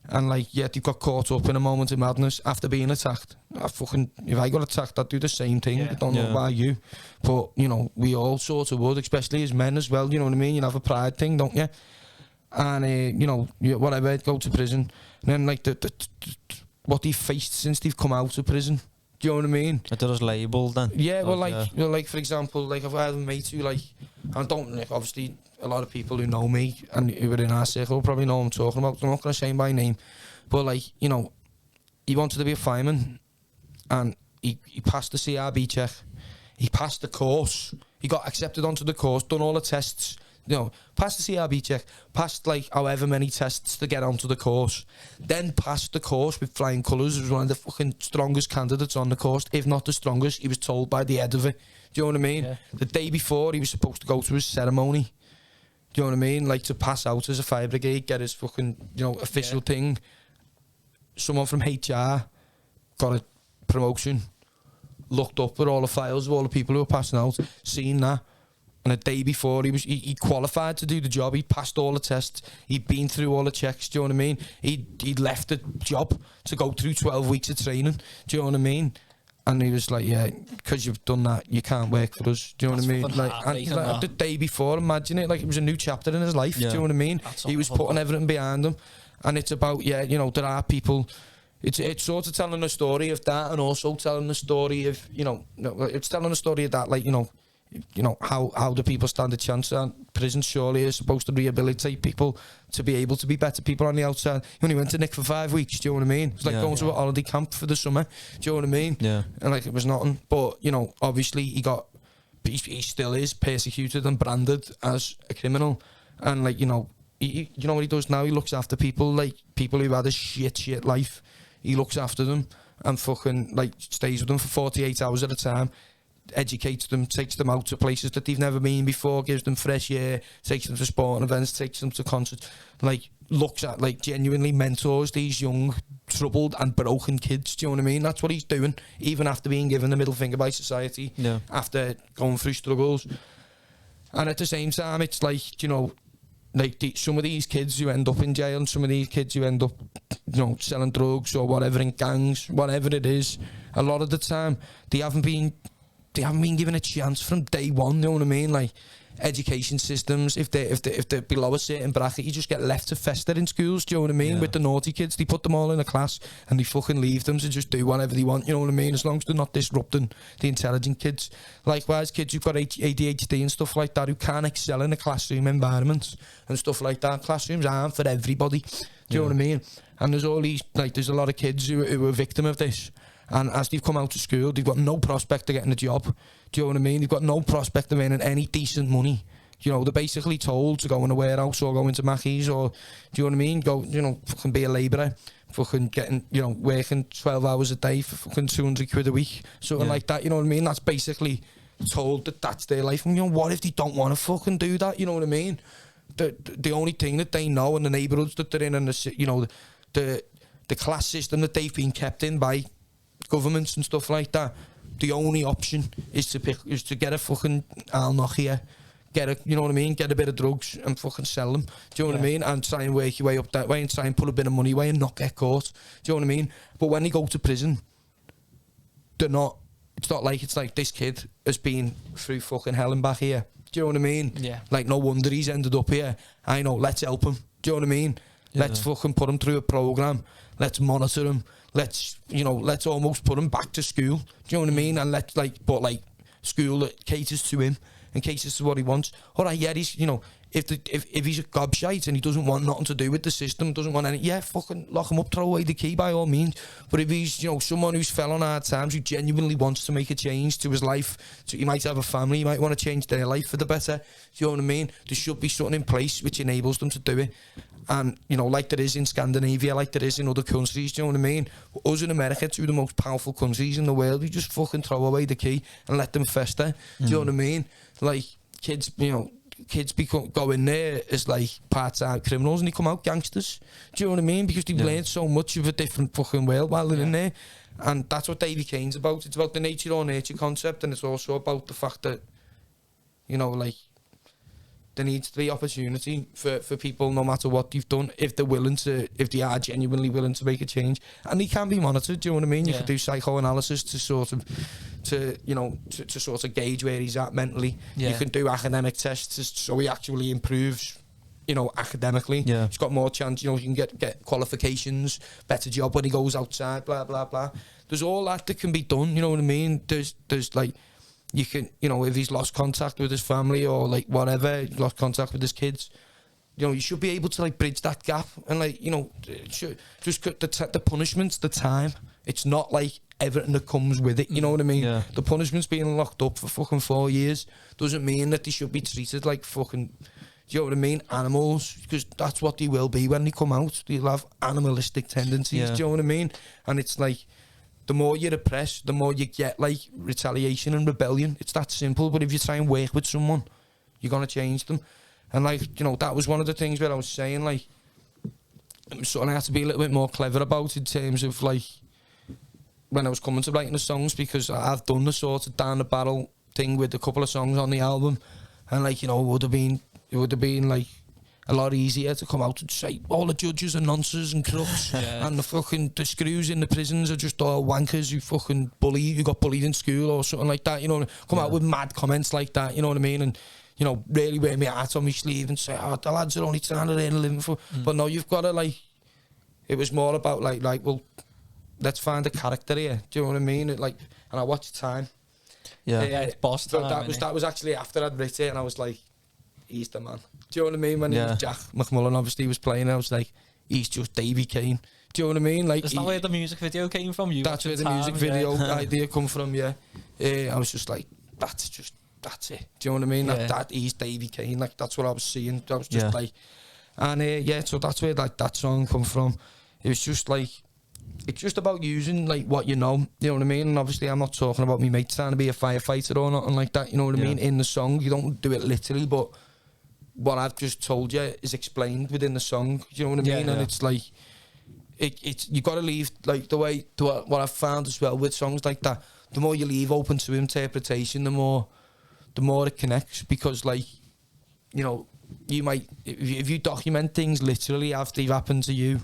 And like, yeah, they got caught up in a moment of madness after being attacked. If I got attacked, I'd do the same thing. I don't know about you, but you know, we all sort of would, especially as men as well. You know what I mean? You have a pride thing, don't you? And you know, whatever, go to prison, and then like the what they've faced since they've come out of prison. Do you know what I mean? They're just labelled then. Yeah, well, like, you know, like for example, like I've had mates who like, I don't, like, obviously a lot of people who know me and who are in our circle probably know what I'm talking about. I'm not going to say him by name, but like, you know, he wanted to be a fireman, and he passed the CRB check, he passed the course, he got accepted onto the course, done all the tests, you know, passed the CRB check, passed like however many tests to get onto the course, then passed the course with flying colours. Was one of the fucking strongest candidates on the course, if not the strongest. He was told by the head of it. Do you know what I mean? Yeah. The day before, he was supposed to go to his ceremony. Do you know what I mean? Like, to pass out as a fire brigade, get his fucking, you know, official thing. Someone from HR got a promotion, looked up at all the files of all the people who were passing out, seen that. And a day before, he qualified to do the job. He passed all the tests. He'd been through all the checks. Do you know what I mean? He'd left the job to go through 12 weeks of training. Do you know what I mean? And he was like, yeah, because you've done that, you can't work for us. Do you know what I mean? Like, and like, the day before, imagine it, like it was a new chapter in his life. Do you know what I mean? He was putting everything behind him. And it's about, you know, there are people. It's sort of telling the story of that, and also telling the story of, you know, it's telling the story of that, like, you know, how do people stand a chance? And prison surely is supposed to rehabilitate people to be able to be better people on the outside. He only went to Nick for 5 weeks, do you know what I mean? It's like going to a holiday camp for the summer, do you know what I mean? Yeah. And like, it was nothing. But, you know, obviously he still is persecuted and branded as a criminal. And like, you know, you know what he does now? He looks after people, like people who've had a shit life. He looks after them and fucking like stays with them for 48 hours at a time. Educates them, takes them out to places that they've never been before, gives them fresh air, takes them to sporting events, takes them to concerts, like looks at, like genuinely mentors these young, troubled and broken kids. Do you know what I mean? That's what he's doing, even after being given the middle finger by society, after going through struggles. And at the same time, it's like, you know, like some of these kids who end up in jail, and some of these kids who end up, you know, selling drugs or whatever in gangs, whatever it is, a lot of the time they haven't been they haven't been given a chance from day one. You know what I mean? Like education systems, if they're below a certain bracket, you just get left to fester in schools. Do you know what I mean? Yeah. With the naughty kids, they put them all in a class and they fucking leave them to just do whatever they want. You know what I mean? As long as they're not disrupting the intelligent kids. Likewise, kids who've got ADHD and stuff like that, who can't excel in a classroom environment and stuff like that. Classrooms aren't for everybody. Do you know what I mean? And there's all these, like, there's a lot of kids who are a victim of this. And as they've come out of school, they've got no prospect of getting a job. Do you know what I mean? They've got no prospect of earning any decent money. You know, they're basically told to go in a warehouse or go into Mackey's or, do you know what I mean? Go, you know, fucking be a labourer, fucking getting, you know, working 12 hours a day for fucking 200 quid a week, something like that. You know what I mean? That's basically told that that's their life. And, you know, what if they don't want to fucking do that? You know what I mean? The only thing that they know in the neighbourhoods that they're in and the, you know, the class system that they've been kept in by governments and stuff like that, the only option is to get a fucking Al-Nokia, you know what I mean, get a bit of drugs and fucking sell them, do you know what I mean, and try and work your way up that way and try and put a bit of money away and not get caught, do you know what I mean? But when they go to prison, it's not like this kid has been through fucking hell and back here, do you know what I mean? Yeah. Like, no wonder he's ended up here. I know, let's help him, do you know what I mean? Yeah. Let's fucking put him through a programme, let's monitor him, let's almost put him back to school, do you know what I mean? And but school that caters to him and caters to what he wants. Alright, yeah, he's, you know, if he's a gobshite and he doesn't want nothing to do with the system, doesn't want any, yeah, fucking lock him up, throw away the key by all means. But if he's, you know, someone who's fell on hard times, who genuinely wants to make a change to his life, so he might have a family, he might want to change their life for the better, do you know what I mean? There should be something in place which enables them to do it. And, you know, like there is in Scandinavia, like there is in other countries, do you know what I mean? Us in America, two of the most powerful countries in the world, we just fucking throw away the key and let them fester, do you know what I mean? Like, kids, you know, go in there as like part-time criminals and they come out gangsters, do you know what I mean? Because they've learned so much of a different fucking world while they're in there. And that's what Davy Kane's about. It's about the nature or nurture concept, and it's also about the fact that, you know, like, there needs to be opportunity for people, no matter what they've done, if they are genuinely willing to make a change. And they can be monitored, do you know what I mean? You can do psychoanalysis to sort of gauge where he's at mentally. You can do academic tests so he actually improves, you know, academically. He's got more chance, you know, you can get qualifications, better job when he goes outside, blah, blah, blah. There's all that can be done, you know what I mean? There's like, you can, you know, if he's lost contact with his family or like whatever, he's lost contact with his kids, you know, you should be able to like bridge that gap and like, you know, just the punishment's the time. It's not like everything that comes with it, you know what I mean? The punishment's being locked up for fucking 4 years doesn't mean that they should be treated like fucking, do you know what I mean, animals, because that's what they will be when they come out. They'll have animalistic tendencies, do you know what I mean? And it's like, the more you repress, the more you get like retaliation and rebellion. It's that simple. But if you try and work with someone, you're gonna change them. And like, you know, that was one of the things where I was saying, like, it was something I had to be a little bit more clever about in terms of like when I was coming to writing the songs, because I've done the sort of down the barrel thing with a couple of songs on the album, and like, you know, it would have been like a lot easier to come out and say all the judges are nonsense and crooks and the screws in the prisons are just all wankers who got bullied in school or something like that, you know, come out with mad comments like that, you know what I mean, and, you know, really wear my heart on my sleeve and say, oh, the lads are only trying to earn a living for, but no, you've got to like, it was more about like, well, let's find a character here, do you know what I mean, and I watched Time. It's boss time. That was actually after I'd written it, and I was like, he's the man. Do you know what I mean? When Jack McMullen obviously was playing, I was like, he's just Davy Kane. Do you know what I mean? Like, is that where the music video came from? That's where the music video idea come from, I was just like, that's it. Do you know what I mean? That he's Davy Kane. Like, that's what I was seeing. I was just like, and so that's where like that song come from. It was just like, it's just about using like what you know what I mean? And obviously I'm not talking about me mate trying to be a firefighter or nothing like that, you know what I mean? In the song, you don't do it literally, but what I've just told you is explained within the song, you know what I mean? And it's like, it's you got to leave, like, the way, what I've found as well with songs like that, the more you leave open to interpretation, the more it connects, because, like, you know, you might, if you document things literally after they've happened to you,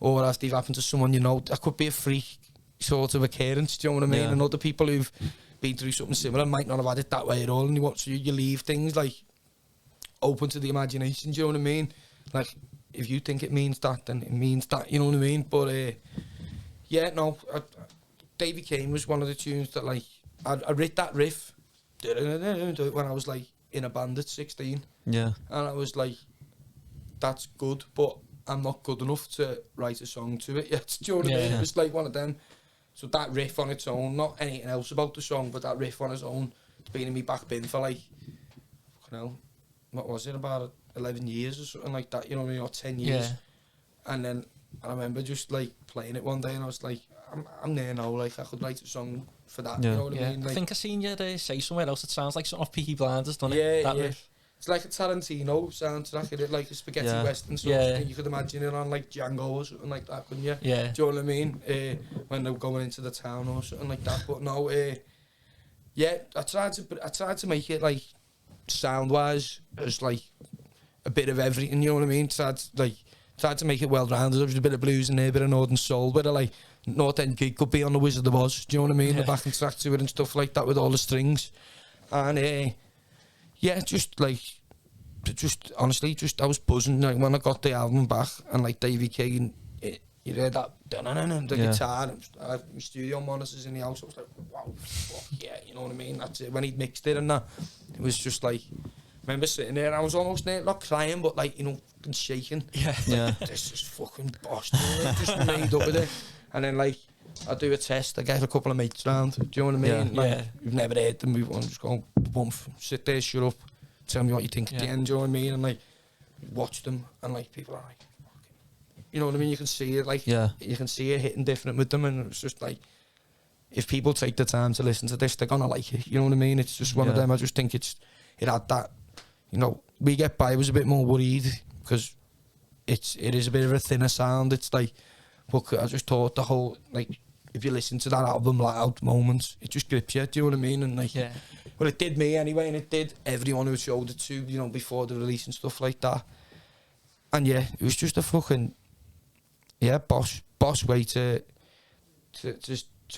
or after they've happened to someone you know, that could be a freak sort of occurrence, do you know what I mean? And other people who've been through something similar and might not have had it that way at all, and you leave things like open to the imagination. Do you know what I mean? Like, if you think it means that, then it means that. You know what I mean? But yeah, no. Davy Kane was one of the tunes that like I writ that riff when I was like in a band at 16. Yeah. And I was like, that's good, but I'm not good enough to write a song to it yet. Do you know what I mean? It was like one of them. So that riff on its own, not anything else about the song, but that riff on its own, it's been in me back bin for like, what was it, about 11 years or something like that, you know what I mean, or 10 years. Yeah. And then I remember just like playing it one day and I was like, I'm there now, like I could write a song for that, you know what I mean? Like, I think I seen you say somewhere else, it sounds like something off Peaky Blinders, doesn't yeah, it? That yeah. riff. It's like a Tarantino soundtrack, it like a spaghetti western sort of thing. You could imagine it on like Django or something like that, couldn't you? Yeah. Do you know what I mean? When they're going into the town or something like that. But no, yeah, I tried to make it like sound wise as like a bit of everything. You know what I mean? Tried to make it well rounded. There was a bit of blues in there, a bit of northern soul, bit of like North End Gig could be on the Wizard of Oz. Do you know what I mean? The backing track to it and stuff like that with all the strings, and yeah, honestly, I was buzzing like when I got the album back and like Davy Kane, you heard that the guitar and I had my studio monitors in the house. I was like, wow, fuck yeah, you know what I mean? That's it. When he'd mixed it and that, it was just like, I remember sitting there, I was almost there, not crying, but like, you know, fucking shaking. Yeah. This is fucking boss, just made up with it. And then like, I do a test, I get a couple of mates round, do you know what I mean? Yeah. Like, you've never heard them before, just go, bump, sit there, shut up, tell me what you think at the end, do you know what I mean? And like, watch them, and like, people are like, fucking, you know what I mean? You can see it, like, you can see it hitting different with them, and it's just like, if people take the time to listen to this, they're gonna like it, you know what I mean? It's just one of them, I just think it had that, you know, We Get By was a bit more worried, because it is a bit of a thinner sound, it's like, but I just thought the whole, like, if you listen to that album, loud moments, it just grips you, do you know what I mean? And like, well, it did me anyway, and it did everyone who showed it to, you know, before the release and stuff like that. And yeah, it was just a fucking, boss way to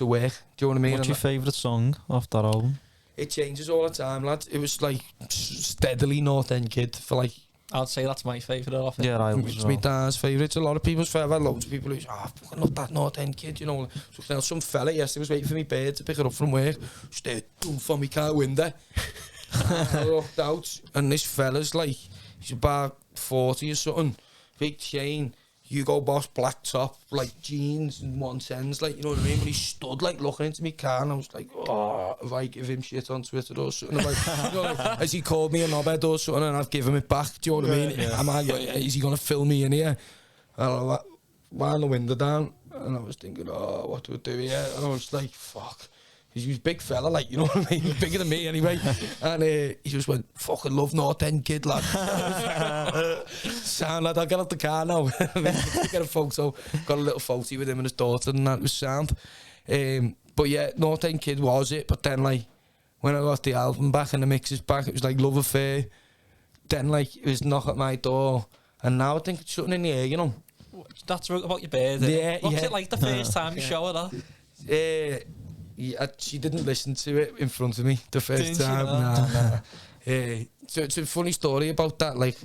work, do you know what I mean? What's your favourite song off that album? It changes all the time, lads. It was like steadily North End Kid for like, I'd say that's my favourite off it. Yeah, I was it's my dad's favourite. It's a lot of people's favourite. Loads of people who say, I fucking love that North End Kid, you know. So some fella yesterday was waiting for me bird to pick it up from work. Just there, doom for me car window. I looked out, and this fella's like, he's about 40 or something. Big chain, Hugo Boss black top, like jeans and 110s, like, you know what I mean? But he stood like looking into me car, and I was like, oh, if I give him shit on Twitter or something, like, you know, like, has he called me a knobhead or something, and I've given it back, do you know what I mean? Is he gonna film me in here? And I wound the window down, and I was thinking, oh, what do I do here? And I was like, fuck. He was a big fella, like, you know what I mean? He was bigger than me anyway. And he just went, fucking love North End Kid, lad. Sound, lad, I'll get out the car now. Get a photo. Got a little photo with him and his daughter, and that was sound. But yeah, North End Kid was it. But then, like, when I got the album back and the mixes back, it was like Love Affair. Then, like, it was Knock at My Door. And now I think it's something in the air, you know? That's about your bird. What's it like the first time you show her that? Yeah, she didn't listen to it in front of me the first Didn't time. Nah. So it's a funny story about that. Like,